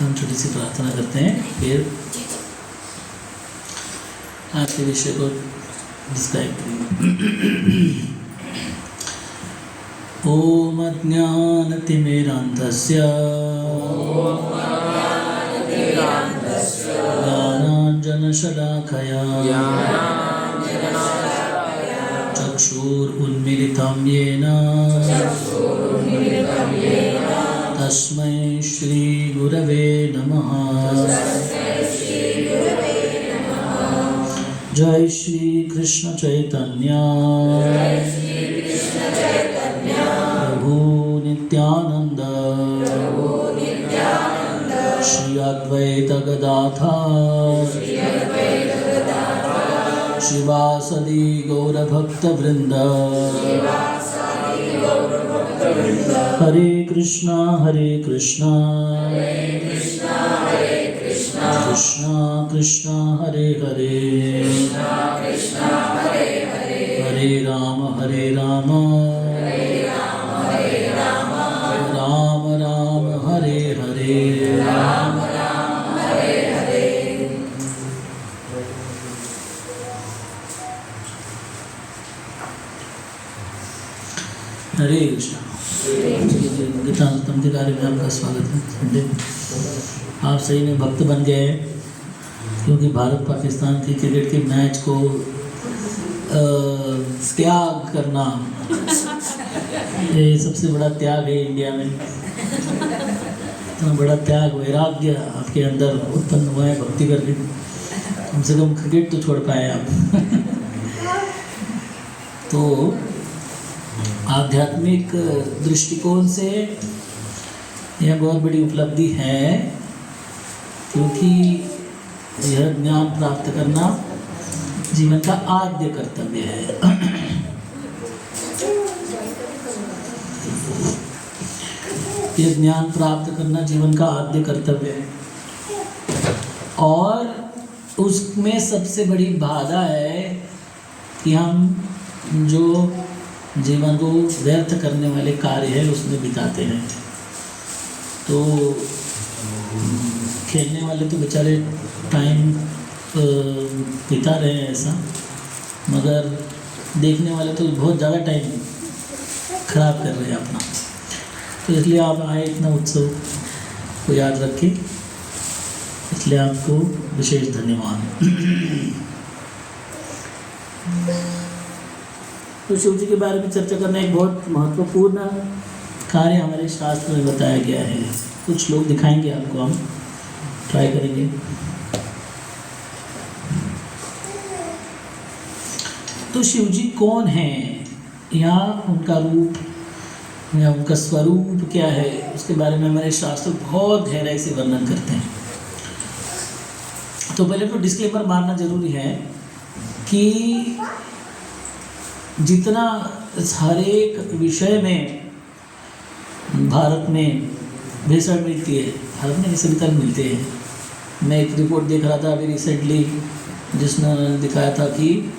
हम छोटी सी प्रार्थना करते हैं, फिर आज के विषय को डिस्क्राइब करेंगे। ओम अज्ञानतिमिरान्धस्य ज्ञानाञ्जनशलाकया चक्षुरुन्मीलितं येन तस्मै श्रीगुरवे नमः। जय श्री कृष्ण चैतन्य प्रभु नित्यानंद श्री अद्वैत गदाधर शिवासदि गौरभक्तवृंद। हरे कृष्णा कृष्णा कृष्णा हरे हरे हरे राम राम राम हरे हरे। हरे कृष्ण। गीतांतम के कार्य में आपका स्वागत है। आप सही में भक्त बन गए, क्योंकि भारत पाकिस्तान की क्रिकेट के मैच को त्याग करना ये सबसे बड़ा त्याग है इंडिया में। इतना बड़ा त्याग, वैराग्य आपके अंदर उत्पन्न हुआ है भक्ति करके। कम से कम क्रिकेट तो छोड़ पाए आप। तो आध्यात्मिक दृष्टिकोण से यह बहुत बड़ी उपलब्धि है, क्योंकि यह ज्ञान प्राप्त करना जीवन का आद्य कर्तव्य है। यह ज्ञान प्राप्त करना जीवन का आद्य कर्तव्य है, और उसमें सबसे बड़ी बाधा है कि हम जो जीवन को व्यर्थ करने वाले कार्य है उसमें बिताते हैं। तो खेलने वाले तो बेचारे टाइम बिता रहे हैं ऐसा, मगर देखने वाले तो बहुत ज़्यादा टाइम खराब कर रहे हैं अपना। तो इसलिए आप आए, इतना उत्सव को याद रखें, इसलिए आपको विशेष धन्यवाद। तो शिव जी के बारे में चर्चा करना एक बहुत महत्वपूर्ण कार्य हमारे शास्त्र में बताया गया है। कुछ लोग दिखाएंगे आपको, हम ट्राई करेंगे। तो शिव जी कौन है, या उनका रूप या उनका स्वरूप क्या है, उसके बारे में हमारे शास्त्र बहुत गहराई से वर्णन करते हैं। तो पहले तो डिस्क्लेमर मारना जरूरी है कि जितना हर एक विषय में भारत में भेसड़ मिलती है, भारत में सभी तरह मिलते हैं। मैं एक रिपोर्ट देख रहा था अभी रिसेंटली, जिसमें दिखाया था कि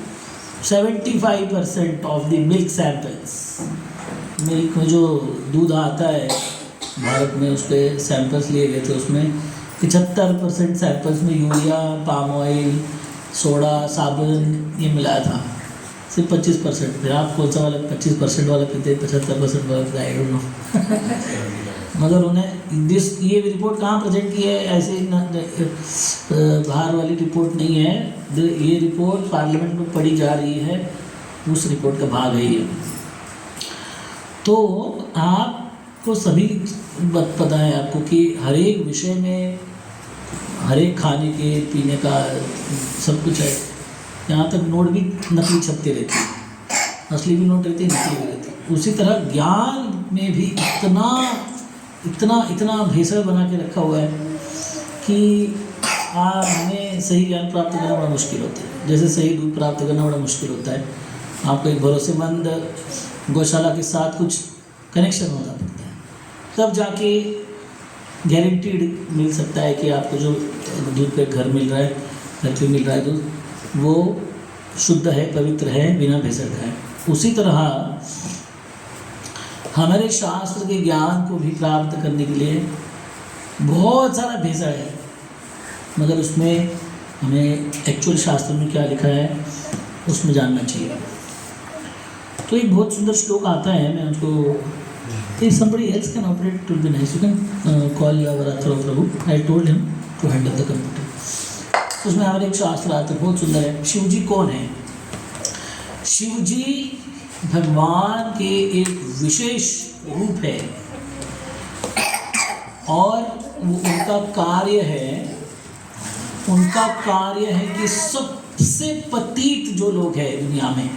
75% of the milk samples, milk में जो दूध आता है भारत में, उस पर सैंपल्स लिए गए थे। उसमें 75% सैंपल्स में यूरिया, पाम ऑयल, सोडा, साबुन ये मिलाया था। सिर्फ 25%। फिर आप कौन सा वाला 25% वाला पीते, 75% वाला पीते, आई डोंट नो। मगर उन्हें ये रिपोर्ट कहाँ प्रेजेंट की है, ऐसे बाहर वाली रिपोर्ट नहीं है। ये रिपोर्ट पार्लियामेंट में पढ़ी जा रही है, उस रिपोर्ट का भाग है ये। तो आपको सभी पता है आपको कि हर एक विषय में, हर एक खाने के पीने का सब कुछ है। यहाँ तक नोट भी नकली छपते रहते हैं, असली भी नोट रहते हैं, नकली भी रहते हैं। उसी तरह ज्ञान में भी इतना भेसड़ बना के रखा हुआ है कि हमें सही ज्ञान प्राप्त करना बड़ा मुश्किल होता है। जैसे सही दूध प्राप्त करना बड़ा मुश्किल होता है, आपको एक भरोसेमंद गौशाला के साथ कुछ कनेक्शन होना पड़ता है, तब जाके गारंटीड मिल सकता है कि आपको जो दूध पे घर मिल रहा है, घर पे मिल रहा है दूध, वो शुद्ध है, पवित्र है, बिना भेसड़ का है। उसी तरह हमारे शास्त्र के ज्ञान को भी प्राप्त करने के लिए बहुत सारा भेजा है, मगर उसमें हमें एक्चुअल शास्त्र में क्या लिखा है उसमें जानना चाहिए। तो एक बहुत सुंदर श्लोक आता है, मैं उसको if somebody else can operate it will be nice, you can call your Prabhu, I told him to handle the computer। उसमें हमारे एक शास्त्र आता है बहुत सुंदर है। शिव जी कौन है? शिव जी भगवान के एक विशेष रूप है और उनका कार्य है कि सबसे पतित जो लोग हैं दुनिया में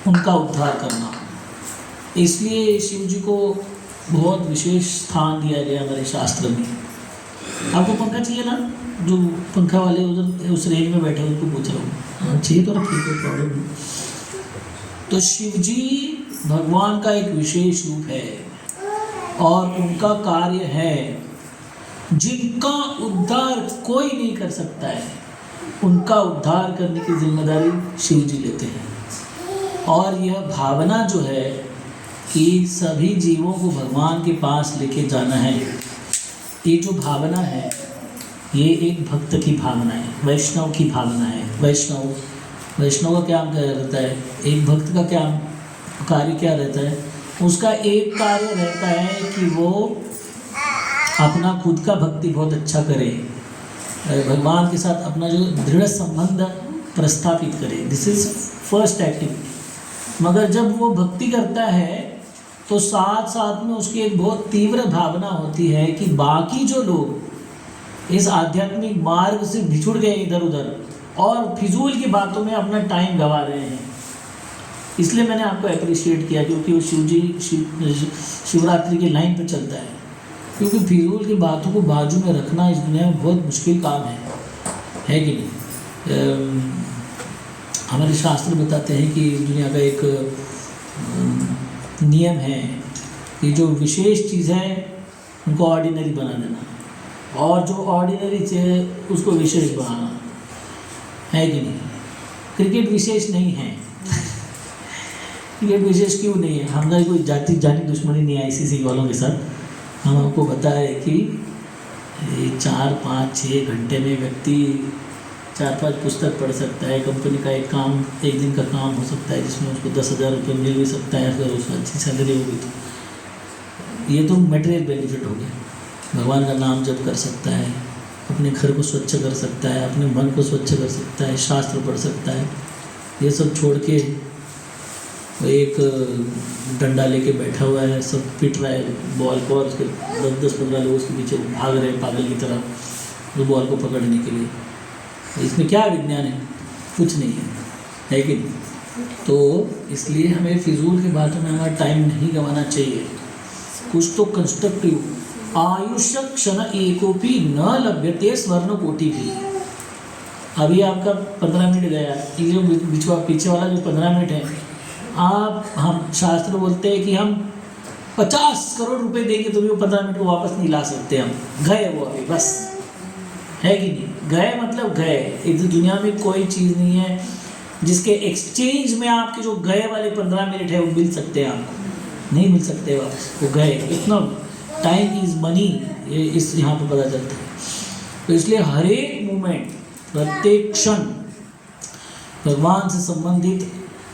उनका उद्धार करना। इसलिए शिव जी को बहुत विशेष स्थान दिया गया हमारे शास्त्र में। आपको पंखा चाहिए ना? जो पंखा वाले उधर उस रेंज में बैठे उनको पूछ रहा हूँ, चाहिए तो रखिए, कोई प्रॉब्लम नहीं। तो शिव जी भगवान का एक विशेष रूप है और उनका कार्य है जिनका उद्धार कोई नहीं कर सकता है, उनका उद्धार करने की जिम्मेदारी शिव जी लेते हैं। और यह भावना जो है कि सभी जीवों को भगवान के पास लेके जाना है, ये जो भावना है ये एक भक्त की भावना है, वैष्णव की भावना है। वैष्णव का क्या रहता है? एक भक्त का क्या कार्य क्या रहता है? उसका एक कार्य रहता है कि वो अपना खुद का भक्ति बहुत अच्छा करे, भगवान के साथ अपना जो दृढ़ संबंध प्रस्थापित करे। This is first activity. मगर जब वो भक्ति करता है तो साथ साथ में उसकी एक बहुत तीव्र भावना होती है कि बाकी जो लोग इस आध्यात्मिक मार्ग से बिछुड़ गए इधर उधर और फिजूल की बातों में अपना टाइम गंवा रहे हैं। इसलिए मैंने आपको अप्रिशिएट किया क्योंकि वो शिवरात्रि की लाइन पे चलता है, क्योंकि फिजूल की बातों को बाजू में रखना इस दुनिया में बहुत मुश्किल काम है कि नहीं? हमारे शास्त्र बताते हैं कि दुनिया का एक नियम है कि जो विशेष चीज़ है उनको ऑर्डिनरी बना देना और जो ऑर्डिनरी चीज़ है उसको विशेष बनाना, है कि नहीं? क्रिकेट विशेष नहीं है। क्रिकेट विशेष क्यों नहीं है? हमारी कोई जानी दुश्मनी नहीं है ICC वालों के साथ। हम आपको बता रहे कि 4, 5, 6 घंटे में व्यक्ति 4-5 पुस्तक पढ़ सकता है। कंपनी का एक दिन का काम हो सकता है जिसमें उसको 10,000 रुपये मिल भी सकता है अगर उसको अच्छी सैलरी होगी तो। ये तो मटेरियल बेनिफिट हो गया। भगवान का नाम जप कर सकता है, अपने घर को स्वच्छ कर सकता है, अपने मन को स्वच्छ कर सकता है, शास्त्र पढ़ सकता है। ये सब छोड़ के एक डंडा लेके बैठा हुआ है, सब पिट रहा है बॉल को और उसके 10-15 लोग उसके पीछे भाग रहे हैं पागल की तरह उस बॉल को पकड़ने के लिए। इसमें क्या विज्ञान है? कुछ नहीं है कि नहीं? तो इसलिए हमें फिजूल की बातों में हमारा टाइम नहीं गंवाना चाहिए। कुछ तो कंस्ट्रक्टिव। आयुष्य क्षण एकोपी न लभ्यते स्वर्ण कोटि भी। अभी आपका 15 मिनट गया, ये जो पीछे वाला जो 15 मिनट है, हम शास्त्र बोलते हैं कि हम 50 करोड़ रुपए देंगे तो भी वो 15 मिनट को वापस नहीं ला सकते। हम गए वो अभी बस, है कि नहीं? गए मतलब गए। इस दुनिया में कोई चीज़ नहीं है जिसके एक्सचेंज में आपके जो गए वाले 15 मिनट है वो मिल सकते हैं, आपको नहीं मिल सकते वापस, वो गए। इतना टाइम इज़ मनी, ये इस यहाँ पर पता चलता है। तो इसलिए हर एक मोमेंट, प्रत्येक क्षण भगवान से संबंधित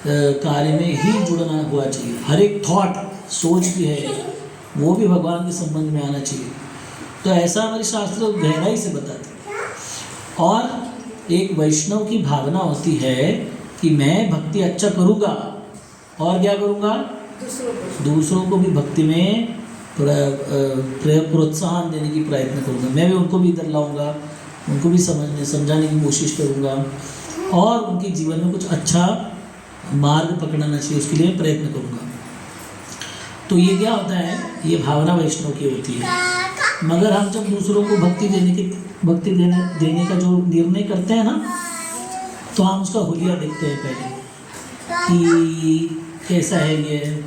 कार्य में ही जुड़ना हुआ चाहिए। हर एक थॉट, सोच भी है वो भी भगवान के संबंध में आना चाहिए। तो ऐसा हमारे शास्त्र गहराई से बताते हैं। और एक वैष्णव की भावना होती है कि मैं भक्ति अच्छा करूँगा और क्या करूँगा, दूसरों को भी भक्ति में प्रोत्साहन देने की प्रयत्न करूँगा। मैं भी उनको भी इधर लाऊंगा, उनको भी समझाने की कोशिश करूँगा और उनके जीवन में कुछ अच्छा मार्ग पकड़ना चाहिए उसके लिए प्रयत्न करूँगा। तो ये क्या होता है, ये भावना वैष्णव की होती है। मगर हम जब दूसरों को भक्ति देने का जो निर्णय करते हैं ना, तो हम उसका हुलिया देखते हैं पहले कि कैसा है, ये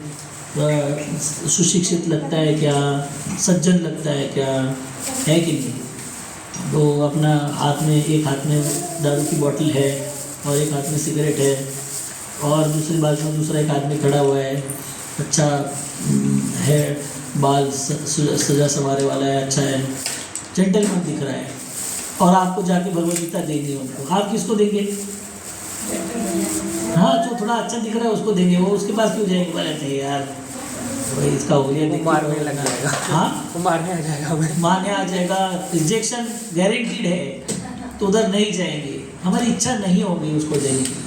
सुशिक्षित लगता है क्या, सज्जन लगता है क्या, है कि नहीं। तो अपना एक हाथ में दारू की बोतल है और एक हाथ में सिगरेट है और दूसरी बाजू में दूसरा एक आदमी खड़ा हुआ है, अच्छा है, बाल सजा संवारे वाला है, अच्छा है, जेंटलमैन दिख रहा है, और आपको जाके भगवद गीता देंगे उनको, आप किसको देंगे? हाँ, जो थोड़ा अच्छा दिख रहा है उसको देंगे, वो उसके पास क्यों जाएंगे? बोले नहीं यार भाई इसका हो गया, मारने लग जाएगा। हाँ, वो मारने आ जाएगा, मारने आ जाएगा, रिजेक्शन गारंटीड है, तो उधर नहीं जाएंगे, हमारी इच्छा नहीं होगी उसको देने की।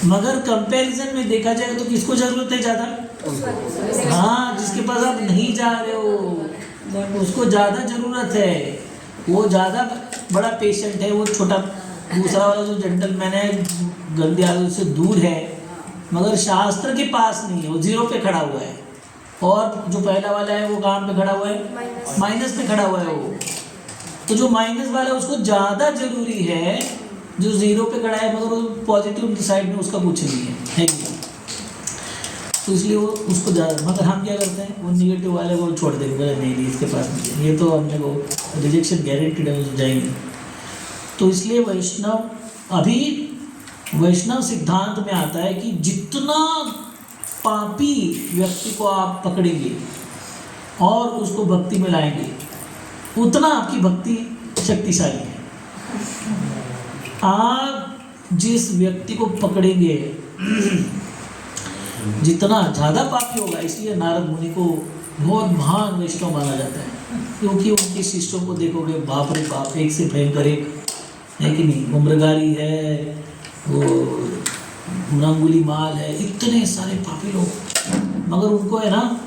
मगर कंपैरिजन में देखा जाए तो किसको जरूरत है ज़्यादा? हाँ, जिसके पास आप नहीं जा रहे हो उसको ज़्यादा ज़रूरत है, वो ज़्यादा बड़ा पेशेंट है, वो छोटा दूसरा वाला जो जेंटलमैन है गंदी आदत से दूर है, मगर शास्त्र के पास नहीं है, वो जीरो पे खड़ा हुआ है, और जो पहला वाला है वो कहाँ पे खड़ा हुआ है? माइनस पे खड़ा हुआ है वो। तो जो माइनस वाला है उसको ज़्यादा जरूरी है, जो जीरो पे खड़ा है मगर वो पॉजिटिव साइड में उसका कुछ नहीं है कि? तो इसलिए वो उसको ज़्यादा, मगर हम क्या करते हैं, वो निगेटिव वाले को छोड़ देंगे, बोले नहीं नहीं इसके पास नहीं है, ये तो हमने को रिजेक्शन गारंटीड है, उसको जाएंगे। तो इसलिए वैष्णव सिद्धांत में आता है कि जितना पापी व्यक्ति को आप पकड़ेंगे और उसको भक्ति में लाएंगे, उतना आपकी भक्ति शक्तिशाली है। आप जिस व्यक्ति को पकड़ेंगे जितना ज़्यादा पापी होगा, इसलिए नारद मुनि को बहुत महान वैष्णव माना जाता है, क्योंकि उनके शिष्यों को देखोगे, बाप रे बाप, एक से भयंकर एक है कि नहीं, वो मृगारी है, वो मृंगुली माल है, इतने सारे पापी लोग, मगर उनको है ना,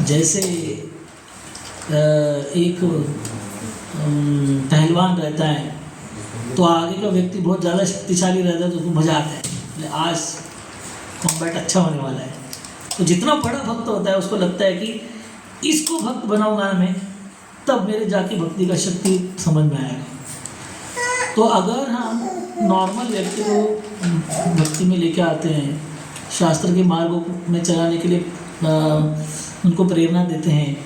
जैसे एक पहलवान रहता है तो आगे का व्यक्ति बहुत ज़्यादा शक्तिशाली रहता है तो उसको मज़ा आता है, आज कॉम्बैट अच्छा होने वाला है। तो जितना बड़ा भक्त होता है उसको लगता है कि इसको भक्त बनाऊंगा मैं, तब मेरे जाके भक्ति का शक्ति समझ में आएगा। तो अगर हम नॉर्मल व्यक्ति को भक्ति में लेके आते हैं, शास्त्र के मार्गों में चलाने के लिए उनको प्रेरणा देते हैं,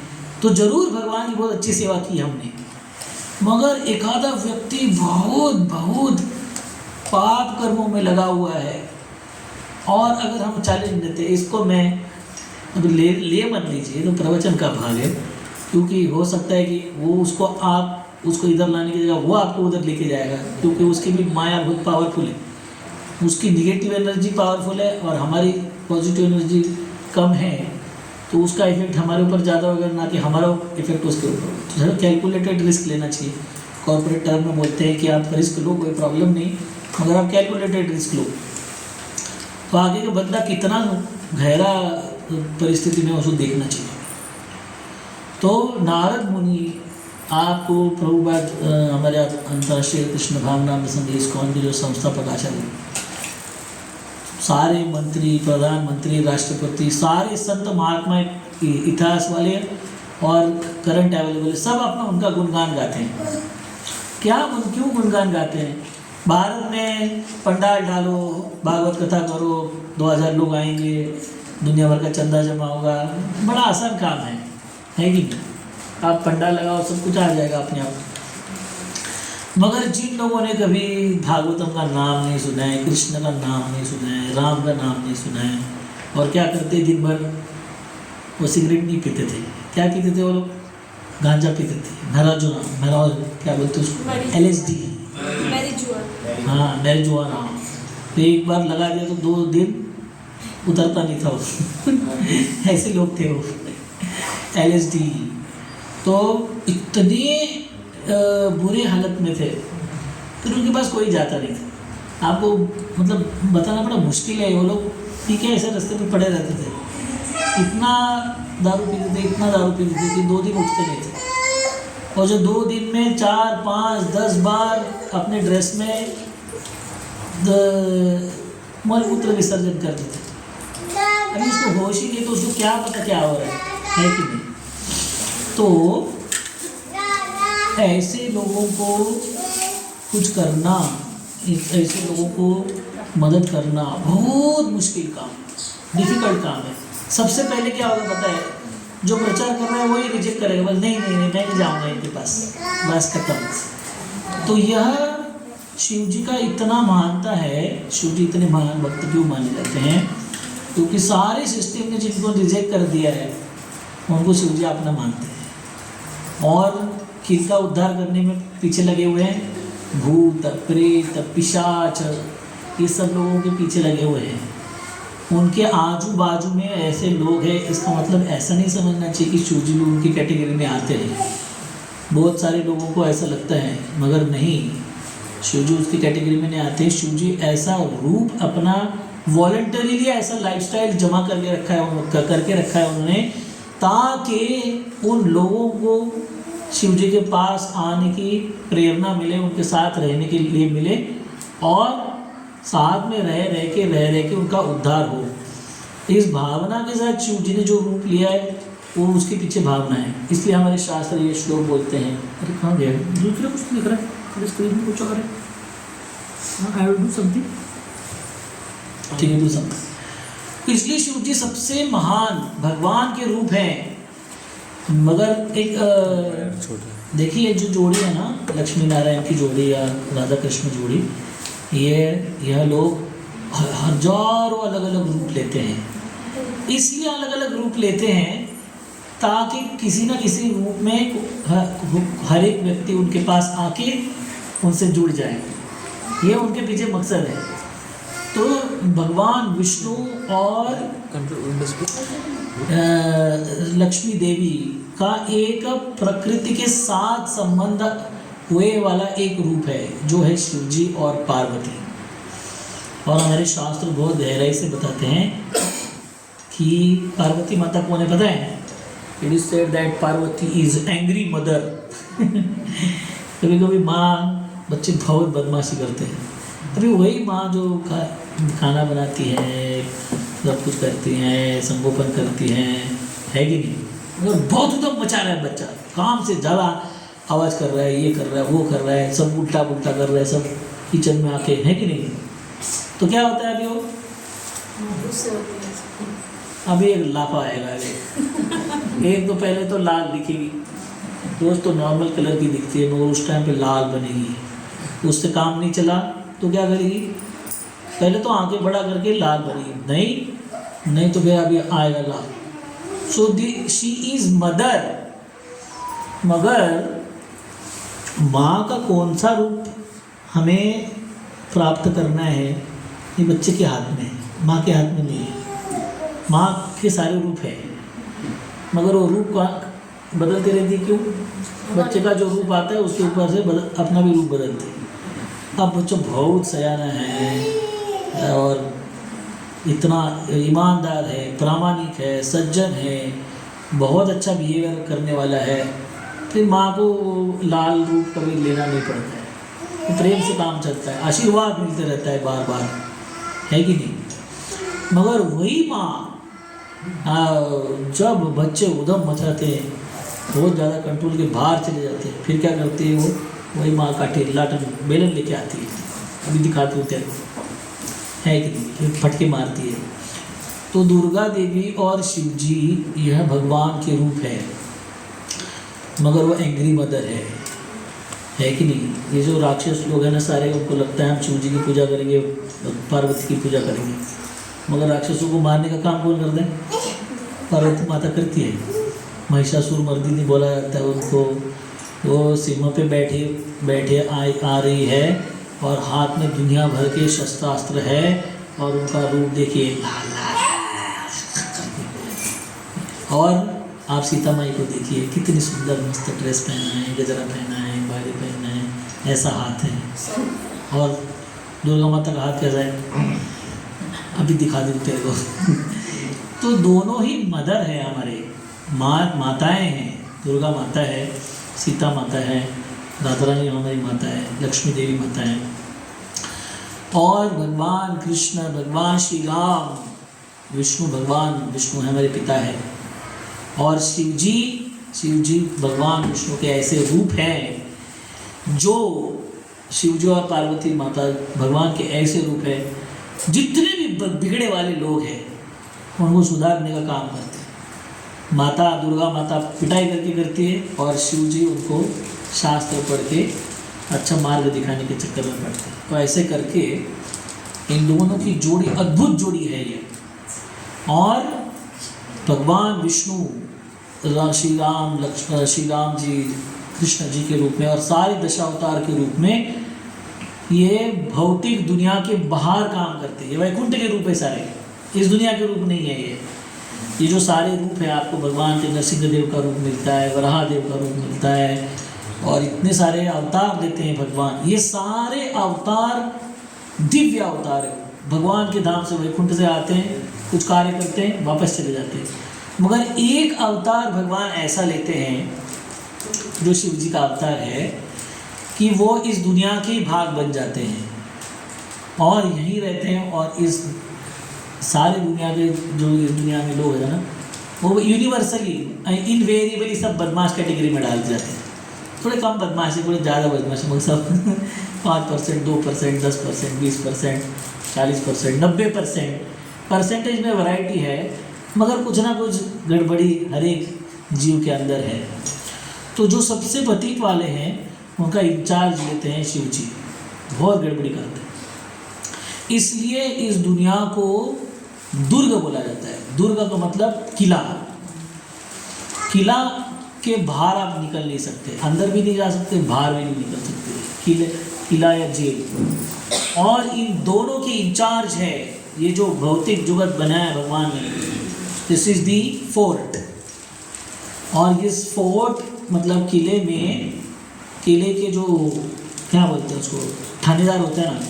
तो ज़रूर भगवान की बहुत अच्छी सेवा की हमने। मगर एक आधा व्यक्ति बहुत बहुत पाप कर्मों में लगा हुआ है, और अगर हम चैलेंज देते, इसको मैं अगर ले मत लीजिए तो प्रवचन का भाग है, क्योंकि हो सकता है कि वो उसको इधर लाने की जगह वो आपको उधर लेके जाएगा, क्योंकि उसकी भी माया बहुत पावरफुल है, उसकी निगेटिव एनर्जी पावरफुल है और हमारी पॉजिटिव एनर्जी कम है, तो उसका इफेक्ट हमारे ऊपर ज़्यादा होगा, ना कि हमारा इफेक्ट उसके ऊपर। तो सर कैलकुलेटेड रिस्क लेना चाहिए। कॉर्पोरेट टर्म में बोलते हैं कि आप रिस्क लो, कोई प्रॉब्लम नहीं, मगर आप कैलकुलेटेड रिस्क लो। तो आगे का बंदा कितना गहरा परिस्थिति में उसको देखना चाहिए। तो नारद मुनि आपको प्रभुपाद हमारे अंतर्राष्ट्रीय कृष्ण भावनामृत संघ इस्कॉन की जो संस्थापक आचार्य, सारे मंत्री, प्रधानमंत्री, राष्ट्रपति, सारे संत महात्मा, इतिहास वाले और करंट अवेलेबल सब अपना उनका गुणगान गाते हैं। क्यों गुणगान गाते हैं? भारत में पंडाल डालो, भागवत कथा करो, 2000 लोग आएंगे, दुनिया भर का चंदा जमा होगा, बड़ा आसान काम है कि नहीं? आप पंडाल लगाओ, सब कुछ आ जाएगा अपने आप। मगर जिन लोगों ने कभी भागवतम का नाम नहीं सुना है, कृष्ण का नाम नहीं सुना है, राम का नाम नहीं सुना है, और क्या करते दिन भर, वो सिगरेट नहीं पीते थे, क्या पीते थे वो लोग? गांजा पीते थे, मैराजोना क्या बोलते उसको, LSD, हाँ मैरिजुआना। तो एक बार लगा दिया तो 2 दिन उतरता नहीं था वो ऐसे लोग थे वो, LSD। तो इतने बुरे हालत में थे, फिर उनके पास कोई जाता नहीं था। आपको मतलब बताना बड़ा मुश्किल है, वो लोग ठीक है ऐसे रास्ते पे पड़े रहते थे, इतना दारू पीते थे कि 2 दिन उठते नहीं थे, और जो 2 दिन में 4, 5, 10 बार अपने ड्रेस में मलमूत्र विसर्जन करते थे। अभी उसको होश ही नहीं तो उसको क्या पता क्या हो रहा है कि नहीं? तो ऐसे लोगों को कुछ करना, ऐसे लोगों को मदद करना बहुत मुश्किल काम, डिफ़िकल्ट काम है। सबसे पहले क्या होगा पता है? जो प्रचार कर रहा है वही रिजेक्ट करेगा, बस नहीं मैं नहीं जाऊँगा इनके पास, बस खत्म। तो यह शिव जी का इतना महानता है, शिव जी इतने महान भक्त क्यों माने जाते हैं? क्योंकि सारे सिस्टम ने जिनको रिजेक्ट कर दिया है, उनको शिव जी अपना मानते हैं और किसका उद्धार करने में पीछे लगे हुए हैं? भूत, प्रेत, पिशाच, ये सब लोगों के पीछे लगे हुए हैं। उनके आजू बाजू में ऐसे लोग हैं, इसका मतलब ऐसा नहीं समझना चाहिए कि शिव जी भी उनकी कैटेगरी में आते हैं। बहुत सारे लोगों को ऐसा लगता है, मगर नहीं, शिव जी उसकी कैटेगरी में नहीं आते। शिव जी ऐसा रूप अपना वॉलंटरीली ऐसा लाइफस्टाइल जमा करके रखा है उन्होंने, ताकि उन लोगों को शिव जी के पास आने की प्रेरणा मिले, उनके साथ रहने के लिए मिले और साथ में रह के उनका उद्धार हो। इस भावना के साथ शिव जी ने जो रूप लिया है वो उसके पीछे भावना है। इसलिए हमारे शास्त्र ये श्लोक बोलते हैं। अरे कहाँ गया? दूसरा कुछ लिख रहा है, अरे स्क्रीन में कुछ और है। आई विल डू समथिंग, ठीक है, डू समथिंग। इसलिए शिव जी सबसे महान भगवान के रूप हैं। मगर एक देखिए जो जोड़ी है ना, लक्ष्मी नारायण की जोड़ी या राधा कृष्ण जोड़ी, यह लोग हजारों अलग अलग रूप लेते हैं। इसलिए अलग अलग रूप लेते हैं ताकि किसी न किसी रूप में हर एक व्यक्ति उनके पास आके उनसे जुड़ जाए। ये उनके पीछे मकसद है। तो भगवान विष्णु और लक्ष्मी देवी का एक प्रकृति के साथ संबंध हुए वाला एक रूप है जो है शिव जी और पार्वती। और हमारे शास्त्र बहुत गहराई से बताते हैं कि पार्वती माता कौन है, पता है? It is said that Parvati is angry mother. कभी कभी माँ बच्चे बहुत बदमाशी करते हैं, अभी वही माँ जो खाना बनाती है, सब कुछ करती हैं, संगोपन करती हैं, है कि नहीं? और बहुत उधम मचा रहा है बच्चा, काम से ज़्यादा आवाज़ कर रहा है, ये कर रहा है, वो कर रहा है, सब उल्टा पुल्टा कर रहा है, सब किचन में आके, है कि नहीं? तो क्या होता है अभी वो? अभी एक लाफा आएगा। एक तो पहले तो लाल दिखेगी, रोज़ तो नॉर्मल कलर की दिखती है, मगर उस टाइम पे लाल बनेगी। उससे काम नहीं चला तो क्या करेगी? पहले तो आंखें बड़ा करके लाल बनेगी, नहीं तो फिर अभी आएगा लाल। So she is mother. मगर माँ का कौन सा रूप हमें प्राप्त करना है, ये बच्चे के हाथ में है, माँ के हाथ में नहीं है। माँ के सारे रूप है, मगर वो रूप का बदलते रहती। क्यों? बच्चे का जो रूप आता है उसके ऊपर से अपना भी रूप बदलते। अब बच्चा बहुत सयाना है और इतना ईमानदार है, प्रामाणिक है, सज्जन है, बहुत अच्छा बिहेवियर करने वाला है, फिर माँ को लाल रूप कभी लेना नहीं पड़ता है, तो प्रेम से काम चलता है, आशीर्वाद मिलते रहता है बार बार, है कि नहीं? मगर वही माँ जब बच्चे उधम मचाते हैं, बहुत ज़्यादा कंट्रोल के बाहर चले जाते हैं, फिर क्या करती है वो? वही माँ काटे लाटन बेलन लेके आती है, अभी दिखाते होते हैं, है कि नहीं? फिर फटके मारती है। तो दुर्गा देवी और शिव जी यह भगवान के रूप है, मगर वो एंग्री मदर है कि नहीं? ये जो राक्षस लोग हैं ना सारे, उनको लगता है हम शिव जी की पूजा करेंगे, पार्वती की पूजा करेंगे, मगर राक्षसों को मारने का काम कौन करता है? पार्वती माता करती है। महिषासुर मर्दिनी बोला जाता है उनको। वो सिंह पे बैठे आ रही है और हाथ में दुनिया भर के शस्त्रास्त्र है और उनका रूप देखिए लाल लाल। और आप सीता माई को देखिए, कितनी सुंदर मस्त ड्रेस पहना है, गजरा पहना है, बाली पहना है, ऐसा हाथ है। और दुर्गा माता का हाथ कैसा है? अभी दिखा दूँ तेरे को। तो दोनों ही मदर है हमारे, माताएं हैं। दुर्गा माता है, सीता माता है, राधा रानी हमारी माता है, लक्ष्मी देवी माता है। और भगवान कृष्ण, भगवान श्री राम, भगवान विष्णु है हमारे पिता है। और शिव जी भगवान विष्णु के ऐसे रूप हैं जो शिव जी और पार्वती माता भगवान के ऐसे रूप हैं, जितने भी बिगड़े वाले लोग हैं उनको सुधारने का काम करते हैं। माता दुर्गा माता पिटाई करके करती है और शिव जी उनको शास्त्र पढ़ के अच्छा मार्ग दिखाने के चक्कर में पड़ते हैं। तो ऐसे करके इन दोनों की जोड़ी अद्भुत जोड़ी है ये। और भगवान विष्णु श्री राम जी कृष्ण जी के रूप में और सारे दशावतार के रूप में ये भौतिक दुनिया के बाहर काम करते हैं। ये वैकुंठ के रूप है सारे, इस दुनिया के रूप नहीं है ये जो सारे रूप है आपको भगवान के नरसिंह देव का रूप मिलता है, वराह देव का रूप मिलता है और इतने सारे अवतार देते हैं भगवान। ये सारे अवतार दिव्य अवतार है, भगवान के धाम से वैकुंठ से आते हैं, कुछ कार्य करते हैं, वापस चले जाते हैं। मगर एक अवतार भगवान ऐसा लेते हैं जो शिव जी का अवतार है कि वो इस दुनिया के भाग बन जाते हैं और यहीं रहते हैं और इस सारे दुनिया के जो इस दुनिया में लोग हैं ना वो यूनिवर्सली इनवेरिएबली सब बदमाश कैटेगरी में डाल जाते हैं। थोड़े कम बदमाश है, थोड़े ज़्यादा बदमाश है, मगर सब 5%, 2%, 10%, 20%, 40%, 90% परसेंटेज में वैरायटी है, मगर कुछ ना कुछ गड़बड़ी हर एक जीव के अंदर है। तो जो सबसे पतित वाले हैं उनका इंचार्ज लेते हैं शिव जी, बहुत गड़बड़ी करते हैं। इसलिए इस दुनिया को दुर्ग बोला जाता है। दुर्ग का मतलब किला। किला के बाहर आप निकल नहीं सकते, अंदर भी नहीं जा सकते, बाहर भी नहीं निकल सकते, किला या जेल। और इन दोनों के इंचार्ज है ये जो भौतिक जगत बनाया भगवान ने, दिस इज दी फोर्ट। और इस फोर्ट मतलब किले में, किले के जो क्या बोलते हैं उसको, थानेदार होते हैं ना,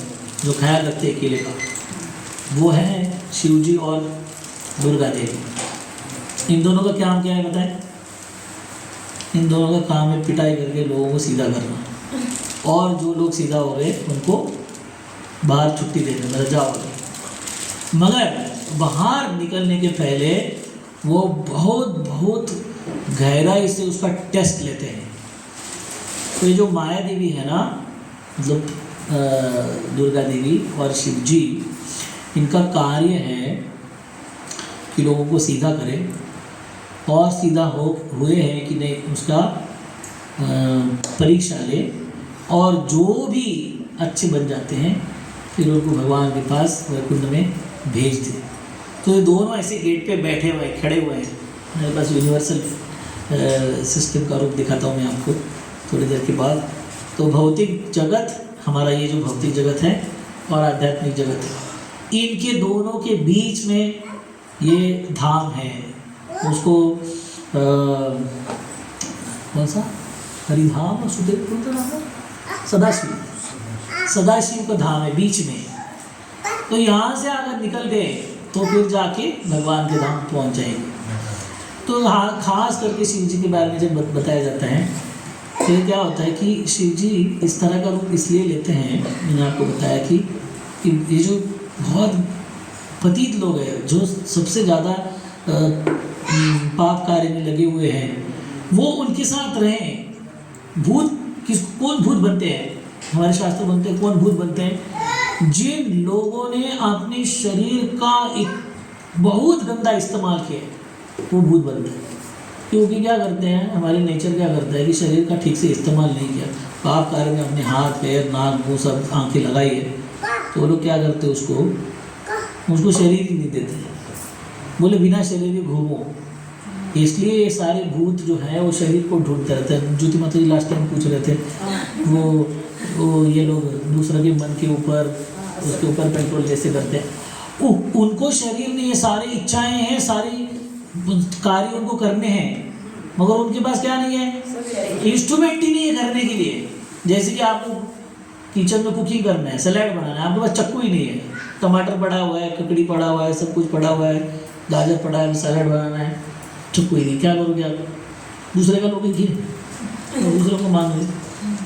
जो ख्याल रखते हैं किले का, वो है शिव जी और दुर्गा देवी। इन दोनों का काम क्या है बताएं? इन दोनों का काम है पिटाई करके लोगों को सीधा करना, और जो लोग सीधा हो गए उनको बाहर छुट्टी देना, मतलब जाओ। मगर बाहर निकलने के पहले वो बहुत गहराई से उसका टेस्ट लेते हैं। तो ये जो माया देवी है ना, मतलब दुर्गा देवी और शिव जी, इनका कार्य है कि लोगों को सीधा करें, और सीधा हुए हैं कि नहीं उसका परीक्षा ले, और जो भी अच्छे बन जाते हैं फिर उनको भगवान के पास वैकुंठ में भेज दे। तो ये दोनों ऐसे गेट पे बैठे हुए हैं, खड़े हुए हैं। मेरे पास यूनिवर्सल सिस्टम का रूप दिखाता हूँ मैं आपको थोड़ी देर के बाद। तो भौतिक जगत, हमारा ये जो भौतिक जगत है और आध्यात्मिक जगत है, इनके दोनों के बीच में ये धाम है। उसको कौन सा हरिधाम और सुदेव कौन सा नाम है? सदाशिव का धाम है बीच में। तो यहाँ से अगर निकल गए तो फिर जाके भगवान के धाम पहुँच जाएंगे। तो हाँ, खास करके शिव जी के बारे में जब बताया जाता है फिर क्या होता है कि शिव जी इस तरह का रूप इसलिए लेते हैं, मैंने आपको बताया कि ये जो बहुत पतित लोग हैं, जो सबसे ज़्यादा पाप कार्य में लगे हुए हैं, वो उनके साथ रहें। कौन भूत बनते हैं? हमारे शास्त्र बनते हैं, कौन भूत बनते हैं? जिन लोगों ने अपने शरीर का एक बहुत गंदा इस्तेमाल किया वो भूत बनते हैं। क्योंकि क्या करते हैं, हमारे नेचर क्या करता है कि शरीर का ठीक से इस्तेमाल नहीं किया, पाप कार्य में अपने हाथ पैर नाक मुँह सब आंखें लगाई है, तो वो लोग क्या करते हैं, उसको शरीर ही नहीं देते, बोले बिना शरीर के घूमो। इसलिए ये सारे भूत जो है वो शरीर को ढूंढते रहते हैं। ज्योति माता जी लास्ट टाइम पूछ रहे थे, वो ये लोग दूसरे के मन के ऊपर, उसके ऊपर कंट्रोल जैसे करते हैं। उनको शरीर में ये सारी इच्छाएं हैं, सारी कार्य उनको करने हैं, मगर उनके पास क्या नहीं है, इंस्ट्रूमेंट ही नहीं है करने के लिए। जैसे कि आपको किचन में कुकिंग करना है, सलाद बनाना है, आपके पास चक्कू ही नहीं है, टमाटर पड़ा हुआ है, ककड़ी पड़ा हुआ है, सब कुछ पड़ा हुआ है, गाजर पड़ा है, सलाद बनाना है, चक्कू ही नहीं, क्या करोगे आप? दूसरे का लोगे घी, दूसरों को मांगोगे।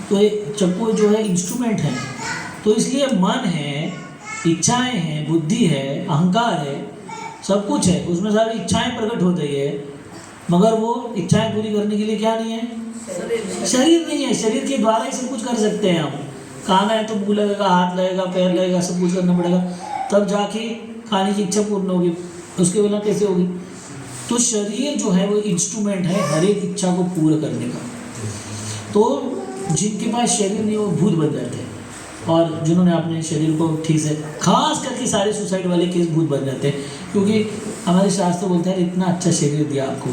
तो ये चक्कू जो है इंस्ट्रूमेंट है। तो इसलिए मन है, इच्छाएं हैं, बुद्धि है, अहंकार है, सब कुछ है, उसमें सारी इच्छाएं प्रकट हो रही है, मगर वो इच्छाएं पूरी करने के लिए क्या नहीं है, शरीर नहीं है। शरीर के द्वारा ही सब कुछ कर सकते हैं हम। खाना है तो मुँह लगेगा, हाथ लगेगा, पैर लगेगा, सब कुछ करना पड़ेगा, तब जाके खाने की इच्छा पूर्ण होगी, उसके बिना कैसे होगी? तो शरीर जो है वो इंस्ट्रूमेंट है हर एक इच्छा को पूरा करने का। तो जिनके पास शरीर नहीं वो भूत बन जाते हैं, और जिन्होंने अपने शरीर को ठीक से, खास करके सारे सुसाइड वाले केस भूत बन जाते हैं। क्योंकि हमारे शास्त्र बोलते हैं इतना अच्छा शरीर दिया आपको,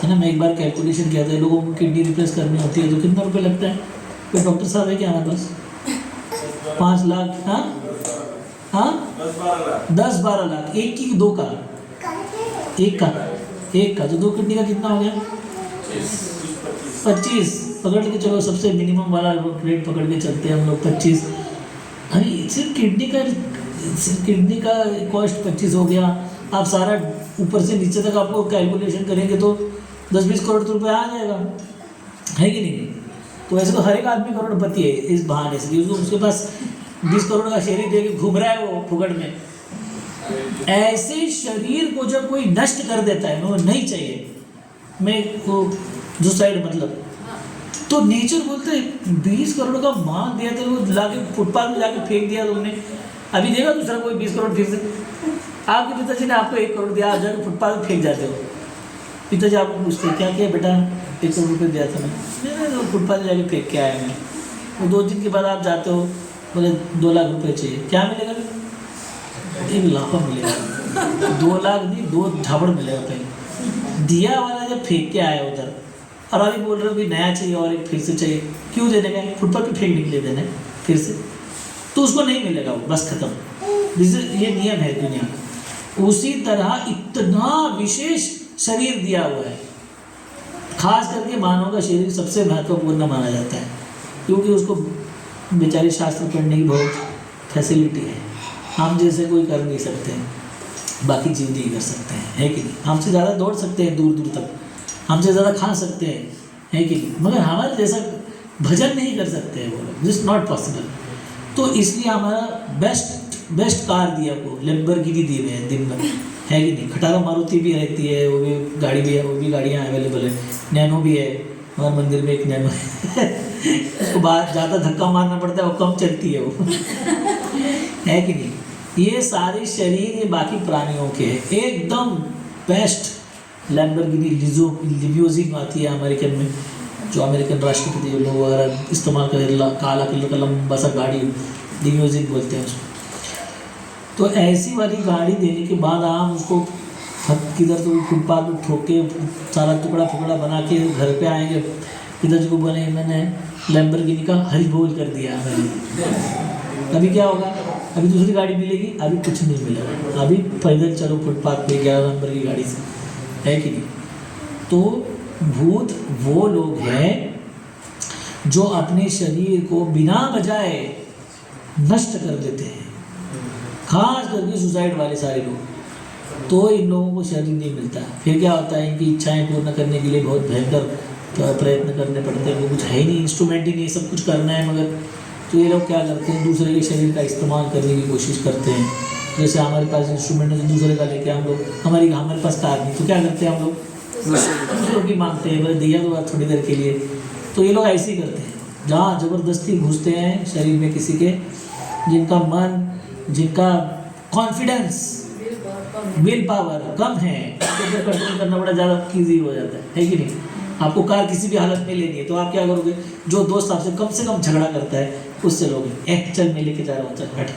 है ना। मैं एक बार कैलकुलेशन किया था, लोगों को किडनी रिप्लेस करनी होती है तो कितना रुपये लगता है? कोई डॉक्टर साहब है क्या हमारे पास? 5 लाख? हाँ हाँ 10-12 लाख। एक की 2 का? एक का तो 2 किडनी का कितना हो गया? 25 पकड़ के चलो, सबसे मिनिमम वाला रेट पकड़ के चलते हैं हम लोग, 25। अरे सिर्फ किडनी का कॉस्ट 25 हो गया। आप सारा ऊपर से नीचे तक आपको कैलकुलेशन करेंगे तो 10-20 करोड़ रुपए आ जाएगा, है कि नहीं? तो ऐसे तो हर एक आदमी करोड़पति है इस बहाने से, क्योंकि उसके पास 20 करोड़ का शरीर दे के घूम रहा है वो फुकड़ में। ऐसे शरीर को जब कोई नष्ट कर देता है, वो नहीं चाहिए, मैं वो सुसाइड मतलब, तो नेचर बोलते हैं 20 करोड़ का मांग दिया था, वो लाके फुटपाथ में जाके फेंक दिया तुमने। अभी देगा दूसरा कोई 20 करोड़ फिर से? आपके पिताजी ने आपको 1 करोड़ दिया, आप जाकर फुटपाथ में फेंक जाते हो। पिताजी आपको पूछते क्या किया बेटा? 1 करोड़ रुपये दिया था मैंने, फुटपाथ में जाके फेंक के आया मैं। वो 2 दिन के बाद आप जाते हो, बोले 2 लाख रुपये चाहिए, क्या मिलेगा? 1 लाख मिलेगा। 2 लाख नहीं, 2 झापड़ मिलेगा पहले। दिया वाला जब फेंक के आया उधर, और अभी बोल रहे हो कि नया चाहिए और एक फिर से चाहिए, क्यों देने का? फुटपाथ पे फेंकने के लिए देना है फिर से, तो उसको नहीं मिलेगा वो, बस खत्म। ये नियम है दुनिया का। उसी तरह इतना विशेष शरीर दिया हुआ है, खास करके मानव का शरीर सबसे महत्वपूर्ण माना जाता है, क्योंकि उसको बेचारे शास्त्र पढ़ने की बहुत फैसिलिटी है। हम जैसे कोई कर नहीं सकते हैं, बाकी जीव नहीं कर सकते हैं, है कि नहीं? हमसे ज़्यादा दौड़ सकते हैं दूर दूर तक, हमसे ज़्यादा खा सकते हैं, है कि नहीं? मगर हमारे जैसा भजन नहीं कर सकते हैं वो लोग, दिस नॉट पॉसिबल। तो इसलिए हमारा बेस्ट कार दिया को लैम्बोर्गिनी दी हुए हैं दिन भर, है कि नहीं? खटारा मारुति भी रहती है, वो भी गाड़ी भी है, वो भी गाड़ियाँ अवेलेबल है। नैनो भी है, हमारे मंदिर में एक नैनो है उसको बाहर ज़्यादा धक्का मारना पड़ता है, वो कम चलती है वो है कि नहीं? ये सारे शरीर ये बाकी प्राणियों के हैं, एकदम बेस्ट लैम्बोर्गिनी लिम्यूजिन आती है अमेरिकन में, जो अमेरिकन राष्ट्रपति लोग वगैरह इस्तेमाल करें, काला कलर का लंबा सा गाड़ी, लिम्यूजिन बोलते हैं उसको। तो ऐसी वाली गाड़ी देने के बाद आप उसको किधर तो फुटपाथ में ठोक के सारा टुकड़ा फुकड़ा बना के घर पे आएंगे, पिताजी को बोले मैंने लैम्बोर्गिनी का हरी बोल कर दिया मैंने। अभी क्या होगा? अभी दूसरी गाड़ी मिलेगी? अभी कुछ नहीं मिलेगा, अभी पैदल चलो फुटपाथ पे 11 नंबर की गाड़ी से, है कि नहीं? तो भूत वो लोग हैं जो अपने शरीर को बिना बजाए नष्ट कर देते हैं, खास करके सुसाइड वाले सारे लोग। तो इन लोगों को शरीर नहीं मिलता, फिर क्या होता है? इनकी इच्छाएं पूर्ण करने के लिए बहुत भयंकर प्रयत्न करने पड़ते हैं, वो कुछ है ही नहीं, इंस्ट्रूमेंट ही नहीं, सब कुछ करना है मगर। तो ये लोग क्या करते हैं? दूसरे के शरीर का इस्तेमाल करने की कोशिश करते हैं। जैसे हमारे पास इंस्ट्रूमेंट है तो दूसरे का लेके हम लोग, हमारे पास कार नहीं तो क्या करते हैं हम लोग? दूसरों की मांगते हैं, बोले दिया तो थोड़ी देर के लिए। तो ये लोग ऐसे ही करते हैं, जहाँ ज़बरदस्ती घुसते हैं शरीर में किसी के, जिनका मन, जिनका कॉन्फिडेंस, विल पावर कम है, तो फिर कंट्रोल करना बड़ा ज़्यादा ईजी हो जाता है कि नहीं? आपको कार किसी भी हालत में लेनी है तो आप क्या करोगे? जो दोस्त आपसे कम झगड़ा करता है उससे लोगे, चल मैं लेके जा रहा हूँ, चल हट,